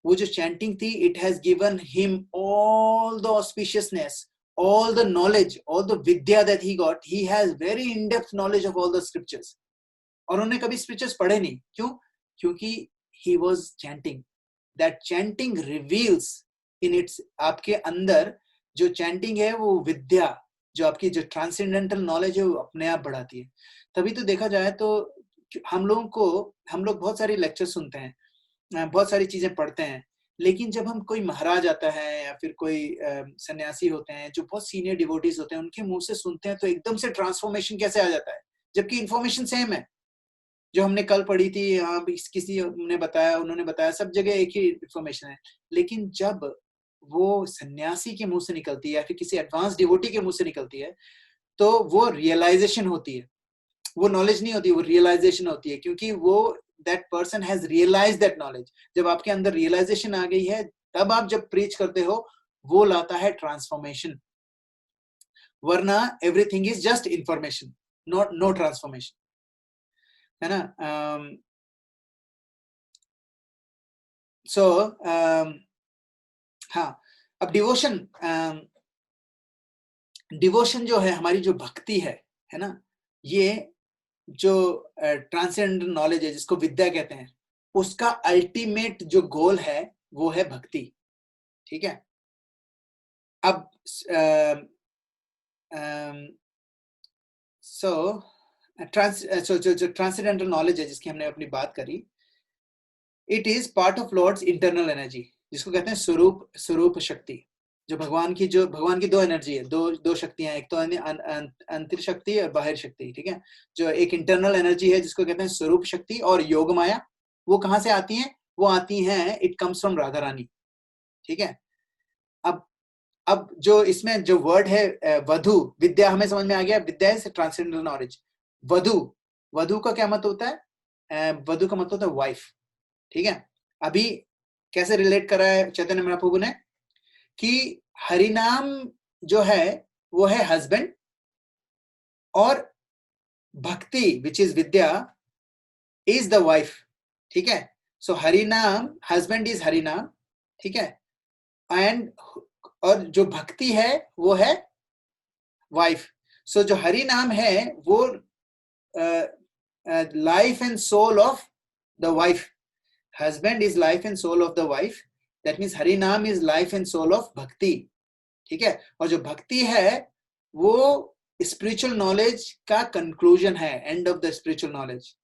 वो जो चैंटिंग थी, it has given him all the auspiciousness, all the knowledge, all the vidya that he got. He has very in-depth knowledge of all the scriptures. और उन्होंने कभी scriptures पढ़े नहीं, क्यों? क्योंकि he was chanting. That chanting reveals in its, आपके अंदर जो chanting है वो विद्या, जो आपकी जो transcendental knowledge है वो अपने आप बढ़ाती है। तभी तो देखा जाए तो हम लोग बहुत सारी लेक्चर सुनते हैं, बहुत सारी चीजें पढ़ते हैं, लेकिन जब हम कोई महाराज आता है या फिर कोई सन्यासी होते हैं जो बहुत सीनियर डिवोटीज होते हैं, उनके मुंह से सुनते हैं तो एकदम से ट्रांसफॉर्मेशन कैसे आ जाता है, जबकि इंफॉर्मेशन सेम है जो हमने कल पढ़ी थी। हाँ, किसी ने बताया, उन्होंने बताया, सब जगह एक ही इंफॉर्मेशन है। लेकिन जब वो सन्यासी के मुंह से निकलती है या फिर किसी एडवांस डिवोटी के मुंह से निकलती है, तो वो रियलाइजेशन होती है, वो नॉलेज नहीं होती, वो रियलाइजेशन होती है, क्योंकि वो that person has realized that knowledge. जब आपके अंदर रियलाइजेशन आ गई है, तब आप जब प्रीच करते हो, वो लाता है ट्रांसफॉर्मेशन। वरना everything is just information, no transformation, है ना। सो हाँ, अब डिवोशन जो है, हमारी जो भक्ति है ना, ये जो ट्रांसेंडेंटल नॉलेज है जिसको विद्या कहते हैं, उसका अल्टीमेट जो गोल है वो है भक्ति। ठीक है। अब जो ट्रांसेंडेंटल नॉलेज है जिसकी हमने अपनी बात करी, it is part of Lord's internal energy, जिसको कहते हैं स्वरूप शक्ति। जो भगवान की दो एनर्जी है, दो शक्तियां, एक तो अंतर शक्ति और बाहर शक्ति। ठीक है। जो एक इंटरनल एनर्जी है जिसको कहते हैं स्वरूप शक्ति और योग माया, वो कहां से आती है? वो आती हैं, it comes from Radha Rani. ठीक है। अब जो इसमें जो वर्ड है वधु, विद्या हमें समझ में आ गया, विद्या इज ट्रांसेंडेंटल नॉलेज। वधु का क्या मतलब होता है? वधु का मतलब होता है वाइफ। ठीक है। अभी कैसे रिलेट करा है चैतन्य महाप्रभु ने कि हरिनाम जो है वो है हस्बैंड, और भक्ति which is Vidya is the wife. ठीक है। सो हरिनाम, हस्बैंड इज हरिनाम। ठीक है। एंड और जो भक्ति है वो है वाइफ। सो जो हरि नाम है वो life and soul of the wife. Husband is life and soul of the wife, that means Hari naam is life and soul of bhakti. ठीक है। और जो भक्ति है वो स्पिरिचुअल नॉलेज का कंक्लूजन है, end of the spiritual knowledge.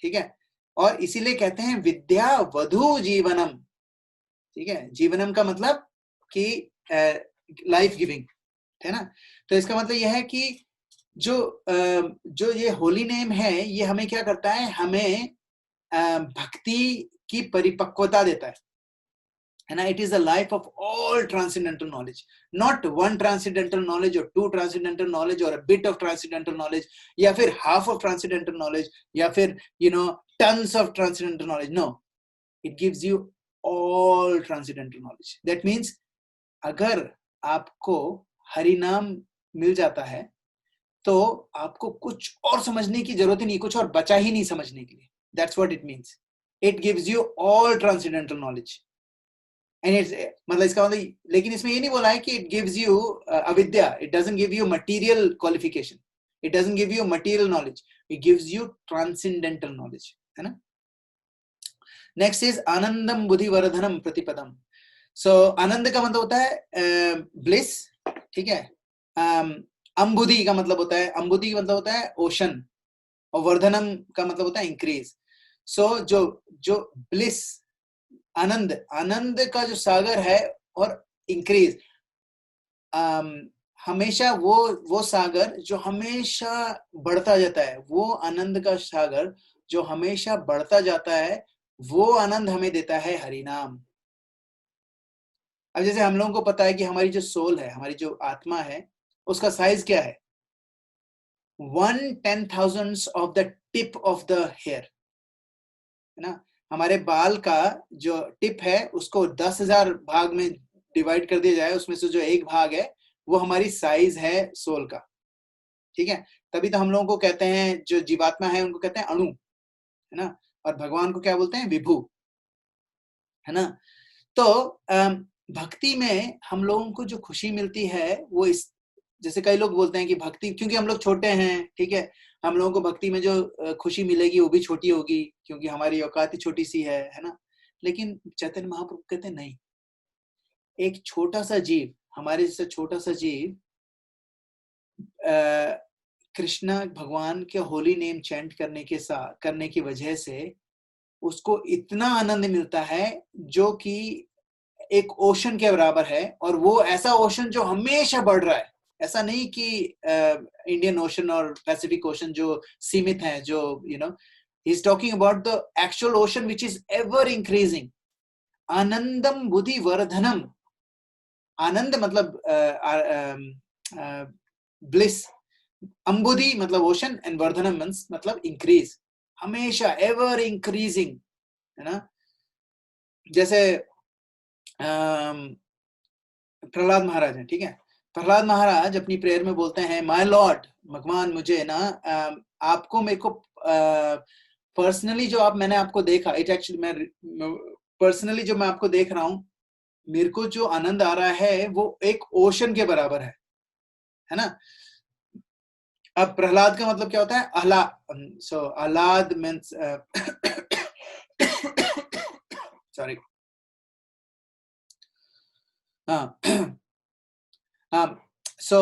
ठीक है। और इसीलिए कहते हैं विद्या वधु जीवनम। ठीक है। जीवनम का मतलब कि लाइफ गिविंग, है ना। तो इसका मतलब यह है कि जो ये होली नेम है, ये हमें क्या करता है? हमें भक्ति की परिपक्वता देता है ना। It is the life of all transcendental knowledge, not one transcendental knowledge और टू ट्रांसेंडेंटल नॉलेज और a bit of transcendental knowledge, या फिर हाफ ऑफ ट्रांसेंडेंटल नॉलेज, या फिर tons of transcendental knowledge. No, it gives you all transcendental knowledge. That means अगर आपको हरि नाम मिल जाता है तो आपको कुछ और समझने की जरूरत ही नहीं, कुछ और बचा ही नहीं समझने के लिए। That's what it means. It gives you all transcendental knowledge. And it's मतलब इसका मतलब, लेकिन इसमें ये नहीं बोला है कि इट गिव्स यू अविद्या, it doesn't give you material qualification, it doesn't give you material knowledge, it gives you transcendental knowledge, है ना. नेक्स्ट इज आनंदम बुद्धिवर्धनम प्रतिपदम. सो आनंद का मतलब होता है ब्लिस, ठीक है. अम्बुधि का मतलब होता है, अम्बुधि का मतलब होता है ओशन, और वर्धनम का मतलब होता है इंक्रीज. सो जो जो ब्लिस, आनंद, आनंद का जो सागर है, और इंक्रीज, हमेशा वो सागर जो हमेशा बढ़ता जाता है, वो आनंद का सागर जो हमेशा बढ़ता जाता है, वो आनंद हमें देता है हरिनाम. अब जैसे हम लोगों को पता है कि हमारी जो सोल है, हमारी जो आत्मा है, उसका साइज क्या है, 1/10,000 of the tip of the hair, है ना. हमारे बाल का जो टिप है उसको 10,000 भाग में डिवाइड कर दिया जाए, उसमें से जो एक भाग है वो हमारी साइज है सोल का, ठीक है. तभी तो हम लोगों को कहते हैं, जो जीवात्मा है उनको कहते हैं अणु, है ना. और भगवान को क्या बोलते हैं, विभु, है ना. तो भक्ति में हम लोगों को जो खुशी मिलती है वो इस, जैसे कई लोग बोलते हैं कि भक्ति, क्योंकि हम लोग छोटे हैं, ठीक है, हम लोगों को भक्ति में जो खुशी मिलेगी वो भी छोटी होगी, क्योंकि हमारी औकात ही छोटी सी है ना. लेकिन चैतन्य महाप्रभु कहते हैं नहीं, एक छोटा सा जीव, हमारे जैसे छोटा सा जीव कृष्ण भगवान के होली नेम चैंट करने की वजह से उसको इतना आनंद मिलता है जो कि एक ओशन के बराबर है, और वो ऐसा ओशन जो हमेशा बढ़ रहा है. ऐसा नहीं कि इंडियन ओशन और पैसिफिक ओशन जो सीमित हैं, जो he is talking about the actual ocean which is ever increasing. आनंदम बुद्धि वर्धनम, आनंद मतलब ब्लिस, अंबुधि मतलब ओशन, एंड वर्धनम मतलब इंक्रीज, हमेशा एवर इंक्रीजिंग, है ना. जैसे प्रहलाद महाराज हैं, ठीक है. प्रहलाद महाराज अपनी प्रेयर में बोलते हैं, माय लॉर्ड, भगवान मुझे ना आपको, मेरे को पर्सनली जो मैंने आपको देखा, इट एक्चुअली मैं पर्सनली जो मैं आपको देख रहा हूं, मेरे को जो आनंद आ रहा है वो एक ओशन के बराबर है ना. अब प्रहलाद का मतलब क्या होता है, आह्लाद. सो आह्लाद मीन्स सॉरी, सो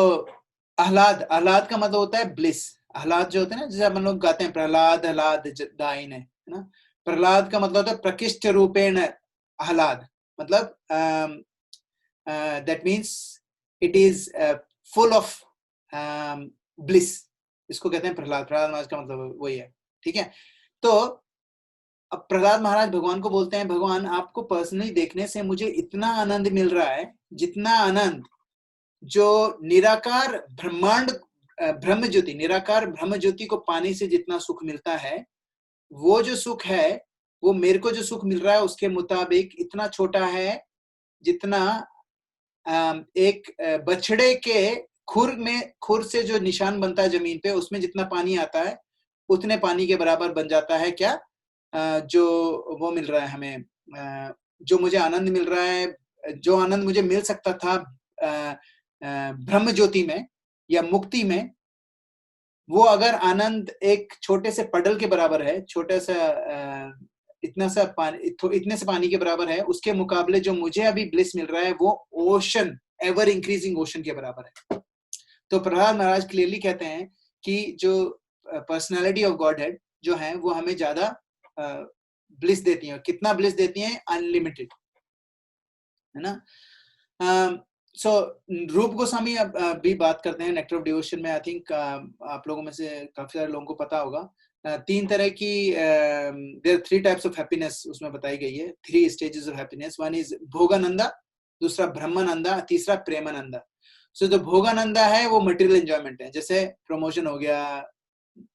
आह्लाद, आह्लाद का मतलब होता है ब्लिस. आह्लाद जो होता है ना, जैसे हम लोग गाते हैं प्रहलाद आह्लाद दायिने, है ना. प्रहलाद का मतलब होता है प्रकृष्ट रूपेण आह्लाद, मतलब that means it is full of bliss, इसको कहते हैं प्रहलाद. प्रहलाद महाराज का मतलब वही है, ठीक है. तो अब प्रहलाद महाराज भगवान को बोलते हैं, भगवान आपको पर्सनली देखने से मुझे इतना आनंद मिल रहा है, जितना आनंद जो निराकार ब्रह्मांड ब्रह्म ज्योति, निराकार ब्रह्म ज्योति को पाने से जितना सुख मिलता है, वो जो सुख है, वो मेरे को जो सुख मिल रहा है उसके मुताबिक इतना छोटा है, जितना एक बछड़े के खुर से जो निशान बनता है जमीन पे, उसमें जितना पानी आता है उतने पानी के बराबर बन जाता है. क्या जो वो मिल रहा है हमें, जो मुझे आनंद मिल रहा है, जो आनंद मुझे मिल सकता था ब्रह्म ज्योति में या मुक्ति में, वो अगर आनंद एक छोटे से पडल के बराबर है, छोटे सा इतना सा पानी, इतने से पानी के बराबर है, उसके मुकाबले जो मुझे अभी ब्लिस मिल रहा है वो ओशन, एवर इंक्रीजिंग ओशन के बराबर है. तो प्रहलाद महाराज क्लियरली कहते हैं कि जो पर्सनालिटी ऑफ गॉड हेड जो है वो हमें ज्यादा ब्लिस देती है. कितना ब्लिस देती है, अनलिमिटेड, है ना. सो रूप गोस्वामी भी बात करते हैं नेक्टर ऑफ डिवोशन में. आई थिंक आप लोगों में से काफी सारे लोगों को पता होगा, 3 तरह की, there are 3 types of happiness उसमें बताई गई है, 3 stages of happiness. One is bhogananda, दूसरा ब्रह्मानंदा, तीसरा प्रेमानंदा. सो जो भोगानंदा है वो मटेरियल एंजॉयमेंट है, जैसे प्रमोशन हो गया,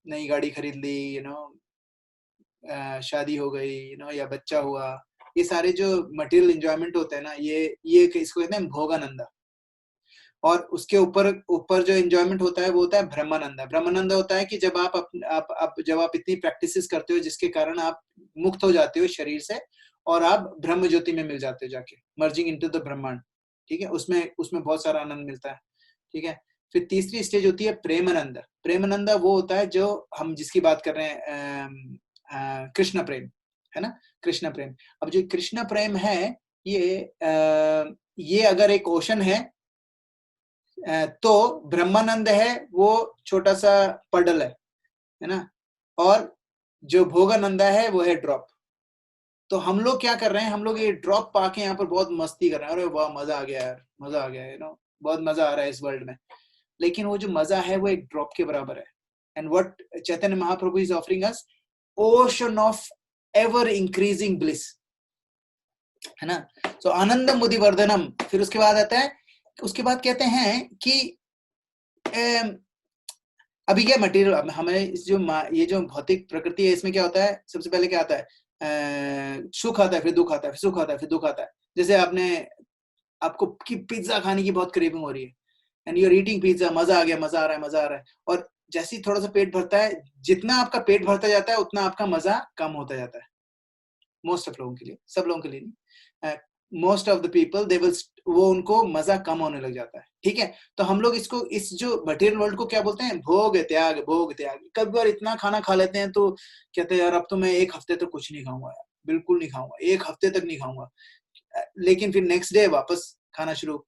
नई गाड़ी खरीद ली, शादी हो गई, या बच्चा हुआ, ये सारे जो मटेरियल एंजॉयमेंट होते हैं ना, ये इसको कहते हैं भोगानंदा. और उसके ऊपर जो एंजॉयमेंट होता है वो होता है ब्रह्मानंदा. ब्रह्मानंदा होता है कि जब जब आप इतनी प्रैक्टिसेस करते हो जिसके कारण आप मुक्त हो जाते हो शरीर से, और आप ब्रह्म ज्योति में मिल जाते हो जाके, मर्जिंग इनटू द ब्रह्मांड, ठीक है, उसमें उसमें बहुत सारा आनंद मिलता है, ठीक है। फिर तीसरी स्टेज होती है प्रेमानंद। प्रेमानंद वो होता है जो हम जिसकी बात कर रहे हैं, कृष्ण प्रेम, है ना, कृष्ण प्रेम। अब जो कृष्ण प्रेम है ये अगर एक ओशन है तो ब्रह्मानंद है वो छोटा सा पडल है ना, और जो भोगानंदा है वो है ड्रॉप। तो हम लोग क्या कर रहे हैं, हम लोग ये ड्रॉप पाके यहाँ पर बहुत मस्ती कर रहे हैं, अरे वाह मजा आ गया यार, मजा आ गया, यू नो, बहुत मजा आ रहा है इस वर्ल्ड में। लेकिन वो जो मजा है वो एक ड्रॉप के बराबर है। And what Chaitanya Mahaprabhu is offering us, ocean of ever increasing bliss, है ना। सो आनंद मुदिवर्धनम। फिर उसके बाद आता है, उसके बाद कहते हैं कि अभी क्या मटेरियल हमें जो ये जो भौतिक प्रकृति है इसमें क्या होता है, सबसे पहले क्या आता है, सुख आता है, फिर दुख आता है, फिर सुख आता है, फिर दुख आता है। जैसे आपको कि पिज्जा खाने की बहुत क्रेविंग हो रही है and you are eating pizza, मजा आ गया, मजा आ रहा है, मजा आ रहा है, और जैसे ही थोड़ा सा पेट भरता है, जितना आपका पेट भरता जाता है उतना आपका मजा कम होता जाता है। मोस्ट ऑफ लोगों के लिए, सब लोगों के लिए नहीं, most of the people they will, वो उनको मजा कम होने लग जाता है, ठीक है। तो हम लोग इसको, इस जो मटेरियल वर्ल्ड को क्या बोलते हैं, भोग त्याग, भोग त्याग। कभी बार इतना खाना खा लेते हैं तो कहते हैं यार अब तो मैं एक हफ्ते तक कुछ नहीं खाऊंगा यार, बिल्कुल नहीं खाऊंगा, एक हफ्ते तक नहीं खाऊंगा, लेकिन फिर नेक्स्ट डे वापस खाना शुरू।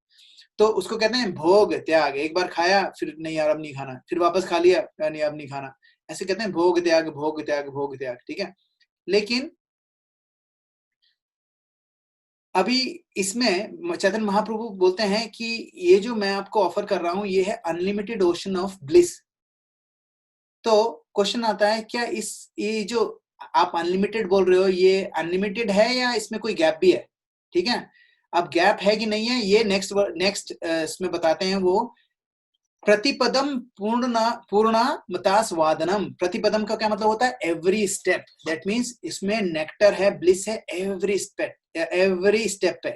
तो उसको कहते हैं भोग त्याग। एक बार खाया, फिर नहीं यार अब नहीं खाना, फिर वापस खा लिया, नहीं अब नहीं खाना, ऐसे कहते हैं भोग त्याग, भोग त्याग, भोग त्याग, ठीक है। लेकिन अभी इसमें चैतन्य महाप्रभु बोलते हैं कि ये जो मैं आपको ऑफर कर रहा हूं ये है अनलिमिटेड ओशन ऑफ ब्लिस। तो क्वेश्चन आता है, क्या ये जो आप अनलिमिटेड बोल रहे हो ये अनलिमिटेड है या इसमें कोई गैप भी है, ठीक है। अब गैप है कि नहीं है ये नेक्स्ट इसमें बताते हैं। वो प्रतिपदम पूर्णा मतास्वादनम। प्रतिपदम का क्या मतलब होता है, एवरी स्टेप, दैट मीन्स इसमें नेक्टर है, ब्लिस है, एवरी स्टेप पे।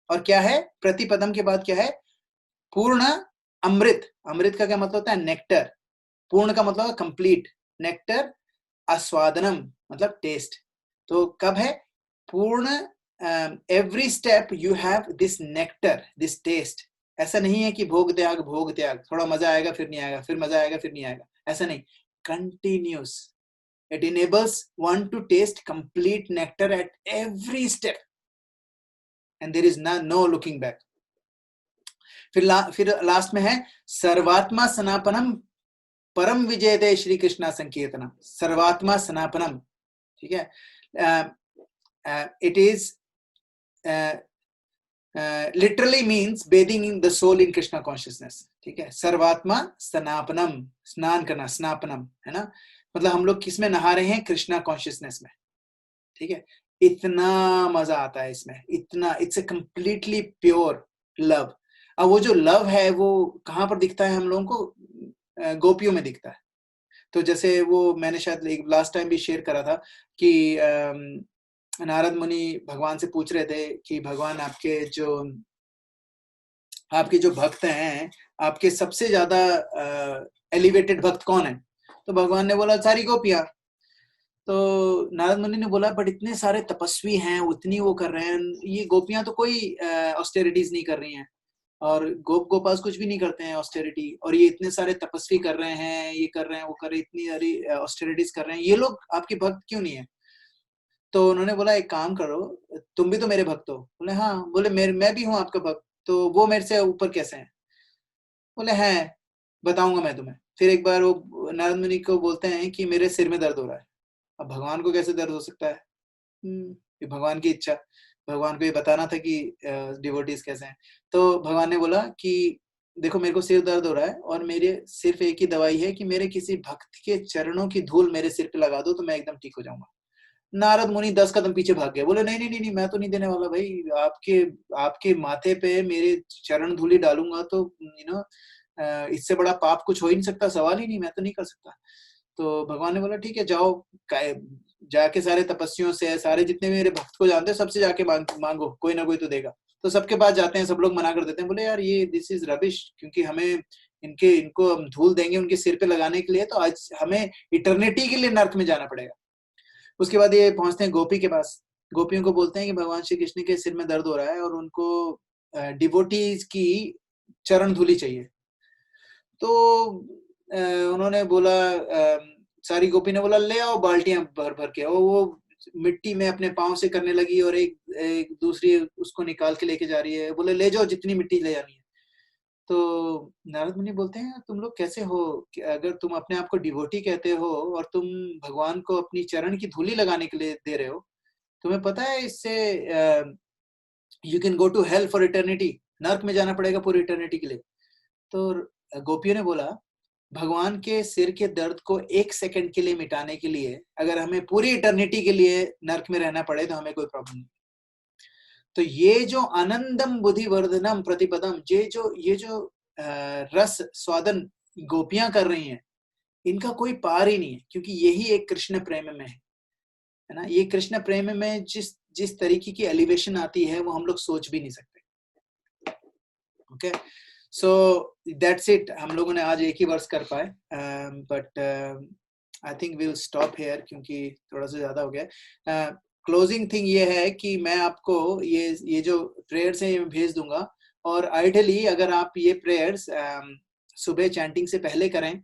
और क्या है प्रतिपदम के बाद क्या है, पूर्ण अमृत। अमृत का क्या मतलब होता है, नेक्टर। पूर्ण का मतलब कंप्लीट, नेक्टर आस्वादनम मतलब टेस्ट। तो कब है पूर्ण, every step you have this nectar, this taste. ऐसा नहीं है कि भोग त्याग, भोग त्याग, थोड़ा मजा आएगा फिर नहीं आएगा, फिर मजा आएगा फिर नहीं आएगा, ऐसा नहीं, continuous. It enables one to taste complete nectar at every step and there is no looking back. फिर लास्ट में है सर्वात्मा सनापनम परम विजयते श्री कृष्णा संकीर्तनम। सर्वात्मा सनापनम, ठीक है। It is literally means bathing in the soul in Krishna consciousness, ठीक है। सर्वात्मा सनापनम, स्नान करना, स्नापनम, है ना, मतलब हम लोग किसमें नहा रहे हैं, कृष्णा कॉन्शियसनेस में, ठीक है। इतना मजा आता है इसमें, इतना, it's a completely pure love. अब वो जो लव है वो कहाँ पर दिखता है हम लोगों को, गोपियों में दिखता है। तो जैसे वो मैंने शायद लास्ट टाइम भी शेयर करा था कि नारद मुनि भगवान से पूछ रहे थे कि भगवान आपके जो भक्त हैं, आपके सबसे ज्यादा एलिवेटेड भक्त कौन है। तो भगवान ने बोला सारी गोपियां। तो नारद मुनि ने बोला बट इतने सारे तपस्वी हैं, उतनी वो कर रहे हैं, ये गोपियां तो कोई ऑस्टेरिटीज नहीं कर रही हैं, और गोपाल कुछ भी नहीं करते हैं ऑस्टेरिटी, और ये इतने सारे तपस्वी कर रहे हैं, ये कर रहे हैं, वो कर रहे हैं, इतनी सारी ऑस्टेरिटीज कर रहे हैं, ये लोग आपके भक्त क्यों नहीं है। तो उन्होंने बोला एक काम करो, तुम भी तो मेरे भक्त हो। बोले हाँ। बोले मैं भी हूँ आपका भक्त, तो वो मेरे से ऊपर कैसे हैं। बोले हैं, बताऊंगा मैं तुम्हें। फिर एक बार वो नारद मुनि को बोलते हैं कि मेरे सिर में दर्द हो रहा है। अब भगवान को कैसे दर्द हो सकता है, ये भगवान की इच्छा, भगवान को ये बताना था कि डिवोटीज कैसे हैं। तो भगवान ने बोला कि देखो मेरे को सिर दर्द हो रहा है और मेरे सिर्फ एक ही दवाई है कि मेरे किसी भक्त के चरणों की धूल मेरे सिर पे लगा दो तो मैं एकदम ठीक हो जाऊंगा। नारद मुनि 10 कदम पीछे भाग गए, बोले नहीं नहीं नहीं नहीं, मैं तो नहीं देने वाला भाई, आपके आपके माथे पे मेरे चरण धूलि डालूंगा तो इससे बड़ा पाप कुछ हो ही नहीं सकता, सवाल ही नहीं, मैं तो नहीं कर सकता। तो भगवान ने बोला ठीक है जाओ, जाके सारे तपस्वियों से, सारे जितने मेरे भक्त को जानते हैं सबसे जाके मांगो, कोई ना कोई तो देगा। तो सबके पास जाते हैं, सब लोग मना कर देते हैं, बोले यार ये दिस इज रबिश, क्योंकि हमें इनको हम धूल देंगे उनके सिर पे लगाने के लिए तो आज हमें इटर्निटी के लिए नर्क में जाना पड़ेगा। उसके बाद ये पहुंचते हैं गोपी के पास। गोपियों को बोलते हैं कि भगवान श्री कृष्ण के सिर में दर्द हो रहा है और उनको डिवोटीज की चरण धूली चाहिए। तो उन्होंने बोला, सारी गोपी ने बोला ले आओ बाल्टियां भर भर के, और वो मिट्टी में अपने पाँव से करने लगी और एक दूसरी उसको निकाल के लेके जा रही है। बोले ले जाओ जितनी मिट्टी ले जानी है। तो नारद मुनि बोलते हैं तुम लोग कैसे हो कि अगर तुम अपने आप को डिवोटी कहते हो और तुम भगवान को अपनी चरण की धूली लगाने के लिए दे रहे हो, तुम्हें पता है इससे you can go to hell for eternity, नर्क में जाना पड़ेगा पूरी इटर्निटी के लिए। तो गोपियों ने बोला भगवान के सिर के दर्द को 1 सेकंड के लिए मिटाने के लिए अगर हमें पूरी इटर्निटी के लिए नर्क में रहना पड़े तो हमें कोई प्रॉब्लम नहीं। तो ये जो आनंदम बुद्धिवर्धनम प्रतिपदम, ये जो रस स्वादन गोपियां कर रही हैं, इनका कोई पार ही नहीं है, क्योंकि यही एक कृष्ण प्रेम में है ना। ये कृष्ण प्रेम में जिस तरीके की एलिवेशन आती है वो हम लोग सोच भी नहीं सकते। Okay, so that's it. हम लोगों ने आज एक ही वर्स कर पाए, but I think we will stop here क्योंकि थोड़ा सा ज्यादा हो गया। क्लोजिंग थिंग ये है कि मैं आपको ये जो प्रेयर्स हैं ये भेज दूंगा, और आइडियली अगर आप ये प्रेयर्स सुबह चैंटिंग से पहले करें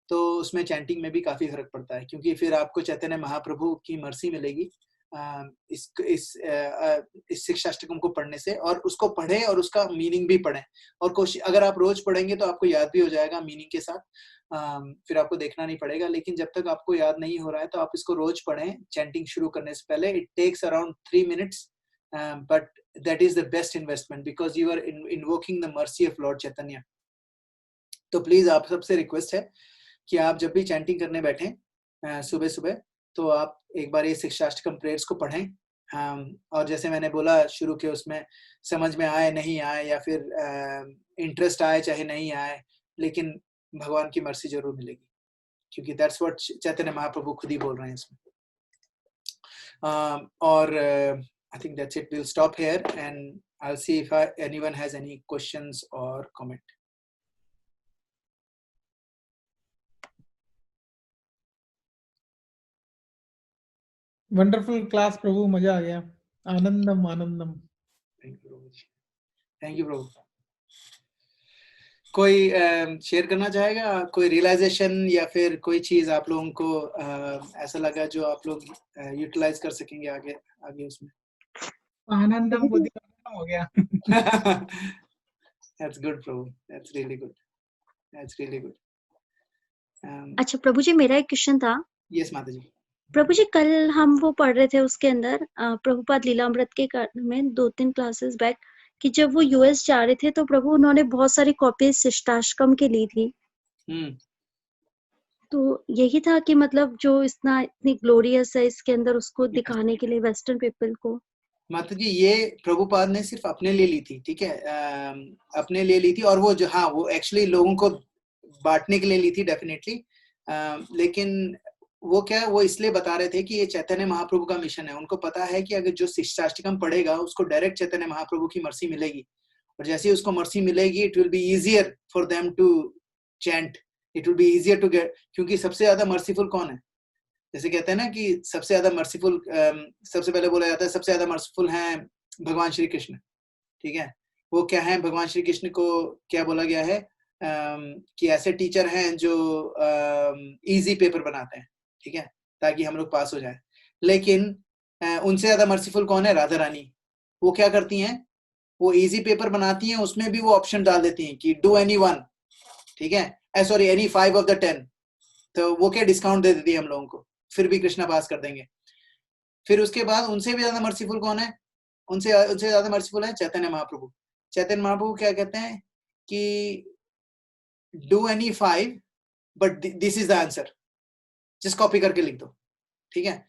तो उसमें चैंटिंग में भी काफी फर्क पड़ता है, क्योंकि फिर आपको चैतन्य महाप्रभु की मर्सी मिलेगी इस शिक्षाष्टकम को पढ़ने से, और उसको पढ़े और उसका मीनिंग भी पढ़ें। और कोशिश अगर आप रोज पढ़ेंगे तो आपको याद भी हो जाएगा मीनिंग के साथ, फिर आपको देखना नहीं पड़ेगा। लेकिन जब तक आपको याद नहीं हो रहा है तो आप इसको रोज पढ़ें चैंटिंग शुरू करने से पहले। It takes around 3 minutes, but that is the best investment because you are invoking the mercy of Lord Chaitanya. तो प्लीज आप सबसे रिक्वेस्ट है कि आप जब भी चैंटिंग करने बैठें सुबह सुबह, तो आप एक बार ये शिक्षाष्टकम प्रेयर्स को पढ़ें। और जैसे मैंने बोला शुरू के उसमें, समझ में आए नहीं आए या फिर इंटरेस्ट आए चाहे नहीं आए, लेकिन भगवान की मर्सी जरूर मिलेगी, क्योंकि दैट्स व्हाट चैतन्य महाप्रभु खुद ही बोल रहे हैं इसमें। और I think that's it, will stop here and I will see if anyone has any questions और कमेंट। वंडरफुल क्लास प्रभु, मजा आ गया। आनंदम आनंदम। थैंक यू प्रभु। कोई शेयर करना चाहेगा, कोई रियलाइजेशन या फिर कोई चीज आप लोगों को ऐसा लगा जो आप लोग यूटिलाइज कर सकेंगे आगे उसमें? आनंदम बुद्धि हो गया। That's good Prabhu, that's really good, that's really good. अच्छा प्रभु जी, मेरा एक क्वेश्चन था। यस माता जी। प्रभु जी, कल हम वो पढ़ रहे थे उसके अंदर प्रभुपाद लीलामृत के में 2-3 क्लासेस बैक कि जब वो यूएस जा रहे थे तो प्रभु उन्होंने बहुत सारी कॉपीज शिष्टाष्टकम की ली थी। तो यही था कि मतलब जो इतनी ग्लोरियस है इसके अंदर, उसको दिखाने के लिए वेस्टर्न पीपल को। माता जी ये प्रभुपाद ने सिर्फ अपने लिए ली थी, ठीक है, अपने लिए ली थी, और वो जो वो एक्चुअली लोगों को बांटने के लिए ली थी डेफिनेटली, लेकिन वो वो इसलिए बता रहे थे कि ये चैतन्य महाप्रभु का मिशन है। उनको पता है कि अगर जो शिष्टाष्टकम पढ़ेगा उसको डायरेक्ट चैतन्य महाप्रभु की मर्सी मिलेगी, और जैसे ही उसको मर्सी मिलेगी it will be easier for them to chant, it will be easier to get, क्योंकि सबसे ज्यादा मर्सीफुल कौन है? जैसे कहते हैं ना कि सबसे ज्यादा मर्सीफुल, सबसे पहले बोला जाता है सबसे ज्यादा मर्सीफुल हैं भगवान श्री कृष्ण, ठीक है। वो क्या है, भगवान श्री कृष्ण को क्या बोला गया है कि ऐसे टीचर हैं जो इजी पेपर बनाते हैं, ठीक है, ताकि हम लोग पास हो जाए। लेकिन उनसे ज्यादा मर्सीफुल कौन है? राधा रानी। वो क्या करती हैं, वो इजी पेपर बनाती हैं, उसमें भी वो ऑप्शन डाल देती हैं कि डू एनी वन, ठीक है, सॉरी एनी 5 of the 10, तो वो क्या डिस्काउंट दे देती है हम लोगों को, फिर भी कृष्णा पास कर देंगे। फिर उसके बाद उनसे भी ज्यादा मर्सीफुल कौन है? उनसे ज्यादा मर्सीफुल है चैतन्य महाप्रभु। चैतन्य महाप्रभु क्या कहते हैं कि do any 5 but this is the answer, just copy करके लिख दो, ठीक है।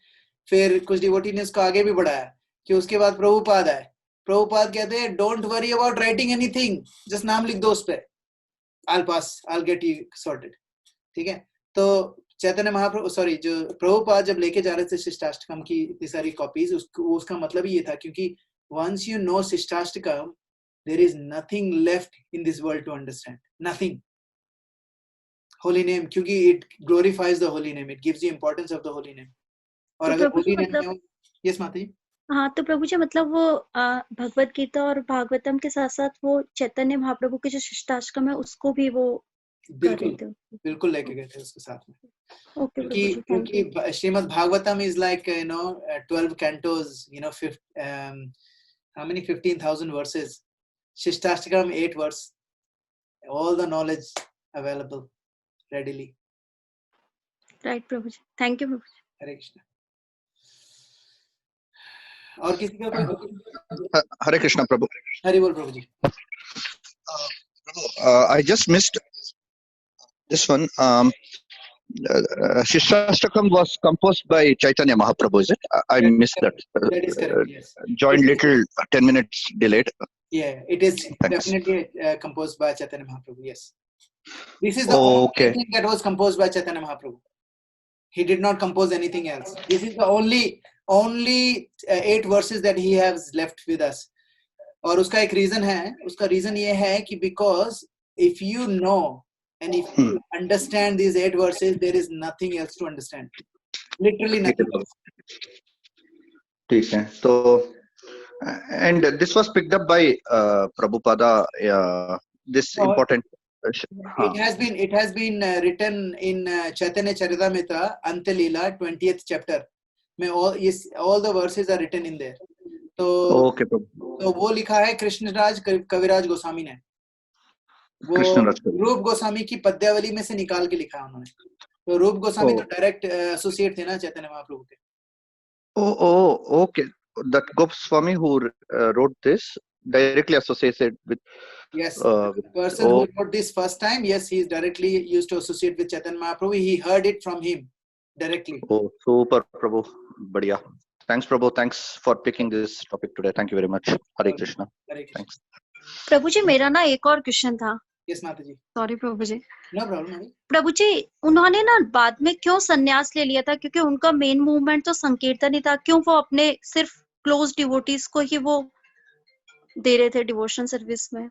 फिर कुछ डिवोटी ने उसको आगे भी बढ़ाया कि उसके बाद प्रभुपाद आए। प्रभुपाद कहते हैं don't worry about writing anything, just नाम लिख दो उस पे, I'll pass, I'll get you sorted, ठीक है। तो चैतन्य महाप्रभु, सॉरी, जो प्रभुपाद जब लेके जा रहे थे शिष्टाष्टकम की इतनी सारी कॉपीज, उसका मतलब ही ये था, क्योंकि once you know शिष्टाष्टकम there is nothing left in this world to understand, nothing. Holy name, क्योंकि it glorifies the holy name, it gives you importance of the holy name. और तो अगर प्रभु जी holy name मतलब में, yes माता जी। हाँ, तो प्रभु जी मतलब वो भगवत गीता और भागवतम के साथ साथ वो चैतन्य महाप्रभु के जो शिष्टाश्रम है उसको भी वो कर रहे बिल्कुल थे। बिल्कुल लेके गए थे उसके साथ में, ओके क्योंकि प्रभु जी, थैंक यू। क्योंकि Srimad Bhagavatam is like 12 cantos, how many 15,000 verses. Shishtastakam 8 verse, all the knowledge available readily. Right प्रभु जी, थैंक यू प्रभु जी। हरे कृष्णा। और किसी का कोई Hare Krishna, Prabhu. हरि बोल प्रभु जी। I just missed this one. Shishtastakam was composed by Chaitanya Mahaprabhu, is it? I missed that. That is correct, yes. Joined little 10 minutes delayed. Yeah, it is Thanks. definitely composed by Chaitanya Mahaprabhu, yes. This is the only Okay. thing that was composed by Chaitanya Mahaprabhu. He did not compose anything else. This is the only 8 verses that he has left with us. और उसका एक reason है, उसका reason ये है कि because if you know and if you understand these 8 verses, there is nothing else to understand. Literally nothing else. ठीक है, तो and this was picked up by Prabhupada. This Oh, important. It has been written in Chaitanya Charitamrita Anta Leela 20th chapter. All the verses are written in there. Okay, Prabhu. तो वो लिखा है कृष्णराज कविराज गोस्वामी ने, वो कृष्णराज रूप गोस्वामी की पद्यावली में से निकाल के लिखा है उन्होंने। तो रूप गोस्वामी तो डायरेक्ट एसोसिएट थे ना चैतन्य महाप्रभु के। Oh, okay. That Goswami who wrote this directly associated with. Yes, the person who wrote this first time, yes, he is directly used to associate with Chaitanya Mahaprabhu. He heard it from him directly. Oh, super, Prabhu. Badhiya. Thanks, Prabhu. Thanks for picking this topic today. Thank you very much. Hare Krishna. Hare Krishna. Thanks. प्रभु जी मेरा ना एक और question था। Yes, माता जी। Sorry प्रभु जी। No problem. प्रभु जी उन्होंने ना बाद में क्यों संन्यास ले लिया था? क्योंकि उनका मेन मूवमेंट तो संकीर्तन ही था। क्यों वो अपने सिर्फ क्लोज डिवोटीज को ही वो दे रहे थे डिवोशन सर्विस में,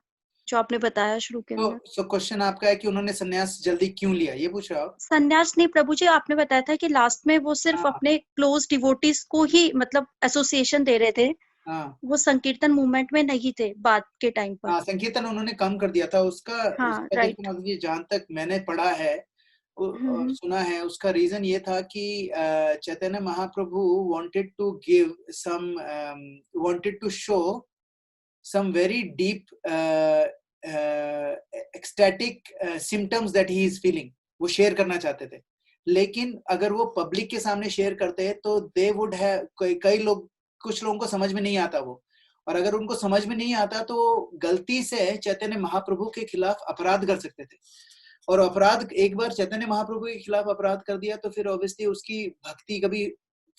जो आपने बताया शुरू के अंदर? तो क्वेश्चन आपका है कि उन्होंने संन्यास जल्दी क्यों लिया, ये पूछ रहे हो आप? संन्यास नहीं प्रभु जी, आपने बताया था कि लास्ट में वो सिर्फ अपने क्लोज डिवोटीज को ही मतलब एसोसिएशन दे रहे थे। वो संकीर्तन मूवमेंट में नहीं थे बाद के टाइम पर। हाँ, संकीर्तन उन्होंने कम कर दिया था। उसका देखो जहाँ तक मैंने पढ़ा है और सुना है, उसका रीजन ये था कि Chaitanya Mahaprabhu wanted to show some very deep ecstatic symptoms that he is feeling. वो शेयर करना चाहते थे, लेकिन अगर वो पब्लिक के सामने शेयर करते तो they would have कुछ लोगों को समझ में नहीं आता वो, और अगर उनको समझ में नहीं आता तो गलती से चैतन्य महाप्रभु के खिलाफ अपराध कर सकते थे, और अपराध एक बार चैतन्य महाप्रभु के खिलाफ अपराध कर दिया तो फिर ऑब्वियसली उसकी भक्ति कभी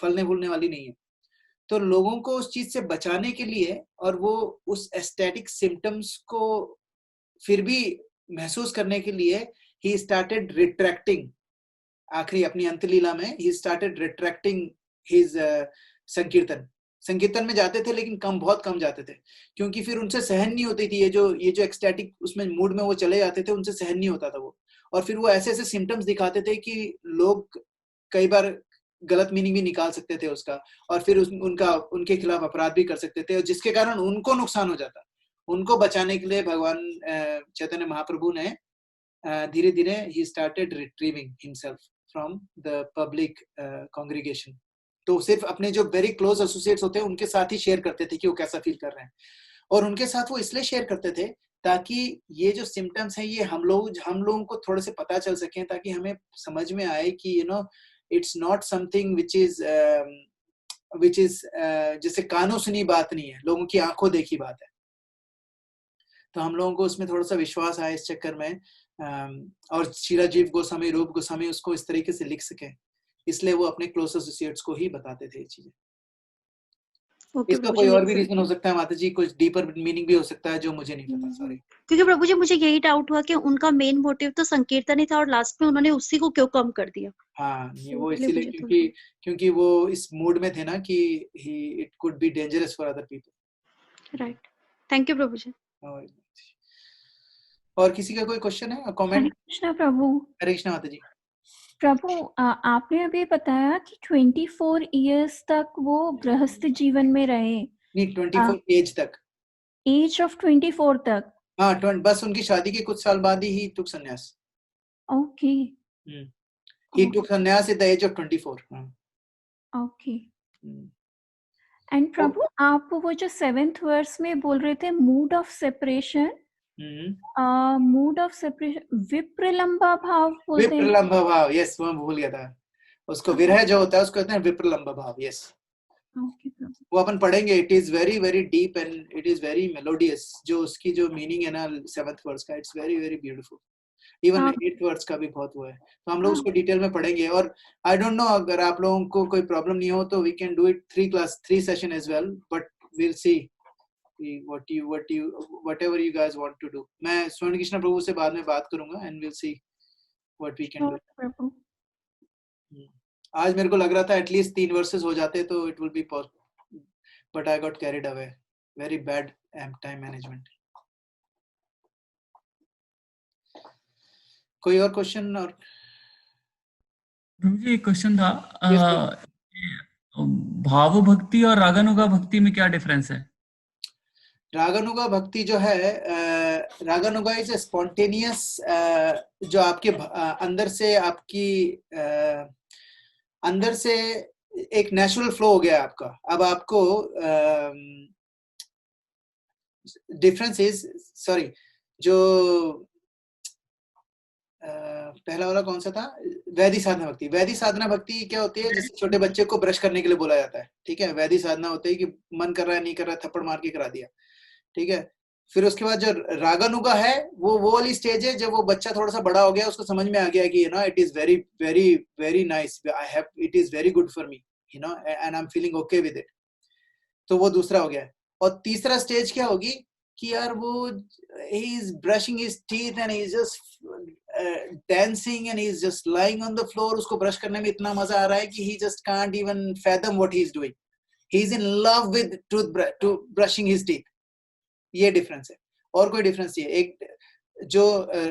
फलने फूलने वाली नहीं है। तो लोगों को उस चीज से बचाने के लिए और वो उस एस्थेटिक सिम्टम्स को फिर भी महसूस करने के लिए ही स्टार्टेड रिट्रैक्टिंग, आखिरी अपनी अंतलीला में ही स्टार्टेड रिट्रैक्टिंग हिज संकीर्तन में जाते थे लेकिन बहुत कम जाते थे, क्योंकि फिर उनसे सहन नहीं होती थी ये जो एक्सटैटिक उसमें मूड में वो चले जाते थे, उनसे सहन नहीं होता था वो, और फिर वो ऐसे ऐसे सिम्टम्स दिखाते थे कि लोग कई बार गलत मीनिंग भी निकाल सकते थे उसका, और फिर उनके खिलाफ अपराध भी कर सकते थे, और जिसके कारण उनको नुकसान हो जाता। उनको बचाने के लिए भगवान चैतन्य महाप्रभु ने धीरे धीरे he started retrieving himself from the public congregation. तो सिर्फ अपने जो वेरी क्लोज एसोसिएट्स होते हैं उनके साथ ही शेयर करते थे कि वो कैसा फील कर रहे हैं, और उनके साथ वो इसलिए शेयर करते थे ताकि ये जो सिम्टम्स हैं ये हम लोगों को थोड़े से पता चल सकें, ताकि हमें समझ में आए कि it's not something which is जैसे कानों सुनी बात नहीं है, लोगों की आंखों देखी बात है। तो हम लोगों को उसमें थोड़ा सा विश्वास आया इस चक्कर में, और शीलाजीव गोस्वामी, रूप गोस्वामी उसको इस तरीके से लिख सके, इसलिए वो अपने क्लोज एसोसिएट्स को ही बताते थे ये चीजें। इसका कोई और भी रीजन हो सकता है माता जी, कुछ डीपर मीनिंग भी हो सकता है जो मुझे नहीं पता, सॉरी। क्योंकि प्रभु जी मुझे यही डाउट हुआ कि उनका मेन मोटिव तो संकीर्तन ही था और लास्ट में उन्होंने उसी को क्यों कम कर दिया। हाँ, वो इसीलिए क्योंकि वो इस मूड में थे ना कि it could be dangerous for other people. Right, thank you प्रभु जी। और किसी का कोई क्वेश्चन है, कमेंट? हरे कृष्णा प्रभु। हरे कृष्णा माता जी। प्रभु आपने अभी बताया कि 24 इयर्स तक वो गृहस्थ जीवन में रहे, नहीं 24 एज तक, एज ऑफ 24 तक। हाँ बस उनकी शादी के कुछ साल बाद ही took संन्यास। Okay He took sannyas at the age of 24। Okay. And प्रभु आप वो जो 7th वर्स में बोल रहे थे mood of separation, mood of separation विप्रलंबा भाव बोलते हैं। विप्रलंबा भाव, यस मैं भूल गया था उसको। विरह जो होता है उसको कहते हैं विप्रलंबा भाव। यस ओके प्रभु, वो अपन पढ़ेंगे। It is very very deep and it is very melodious. जो उसकी जो मीनिंग है ना 7th वर्स का, it's very very beautiful. Even 8th verse का भी बहुत वो है, तो हम लोग उसको डिटेल में पढ़ेंगे। और आई डोंट नो अगर आप लोगों को कोई प्रॉब्लम नहीं हो तो we can do it 3 session as well, but we'll see whatever you guys want to do। मैं स्वर्ण कृष्ण प्रभु से बाद में बात करूंगा and we'll see what we can do। प्रभु आज मेरे को लग रहा था एटलीस्ट 3 वर्सेस हो जाते तो it will be possible, but I got carried away। very bad time management। कोई और क्वेश्चन? और प्रभु जी एक क्वेश्चन था, Yes, भाव भक्ति और रागानुगा भक्ति में क्या डिफरेंस है? रागानुगा भक्ति जो है, रागानुगा इज स्पॉन्टेनियस, जो आपके अंदर से आपकी अंदर से एक नेचुरल फ्लो हो गया आपका। अब आपको डिफरेंस इज, सॉरी, जो पहला वाला कौन सा था? वैदिक साधना भक्ति। वैदिक साधना भक्ति क्या होती है? जैसे छोटे बच्चे को ब्रश करने के लिए बोला जाता है, ठीक है। वैदिक साधना होती है कि मन कर रहा है नहीं कर रहा है थप्पड़ मार के करा दिया, ठीक है। फिर उसके बाद जो रागानुगा है वो वाली स्टेज है जब वो बच्चा थोड़ा सा बड़ा हो गया, उसको समझ में आ गया कि it is very very very nice, I have, it is very good for me, and I am feeling okay with it. तो वो दूसरा हो गया। और तीसरा स्टेज क्या होगी कि यार वो he is brushing his teeth and he is just dancing and he is just lying on the floor। उसको ब्रश करने में इतना मजा आ रहा है कि he just can't even fathom what he is doing। he is in love with to brushing his teeth। ये difference है। और कोई डिफरेंस नहीं है। एक जो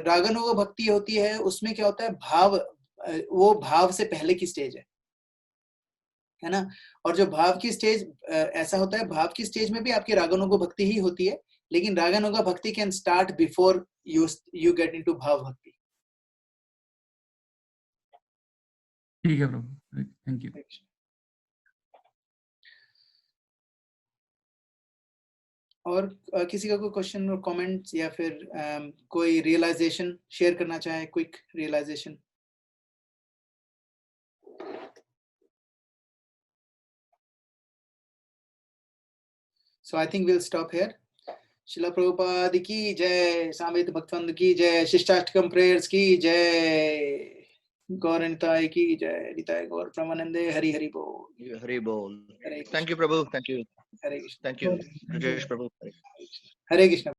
रागानुगा भक्ति होती है उसमें क्या होता है, भाव, वो भाव से पहले की स्टेज है ना। और जो भाव की स्टेज ऐसा होता है, भाव की स्टेज में भी आपकी रागानुगा भक्ति ही होती है, लेकिन रागानुगा भक्ति can start before you get into भाव भक्ति। ठीक है प्रभु, थैंक यू। और किसी का कोई क्वेश्चन और कमेंट्स या फिर कोई रियलाइजेशन शेयर करना चाहे, quick realisation? So I think we'll stop here। शिला प्रभुपाद की जय, सामवेद भक्तवंद की जय, शिष्टाष्टकम प्रेयर्स की जय, गौर निताय की जय, निताय गौर प्रमानंदे, हरि हरि बोल। हरि बोल। हरे Thank you, Prabhu. Thank you. Hare Krishna. Thank you, Rajesh Prabhu. Hare Krishna.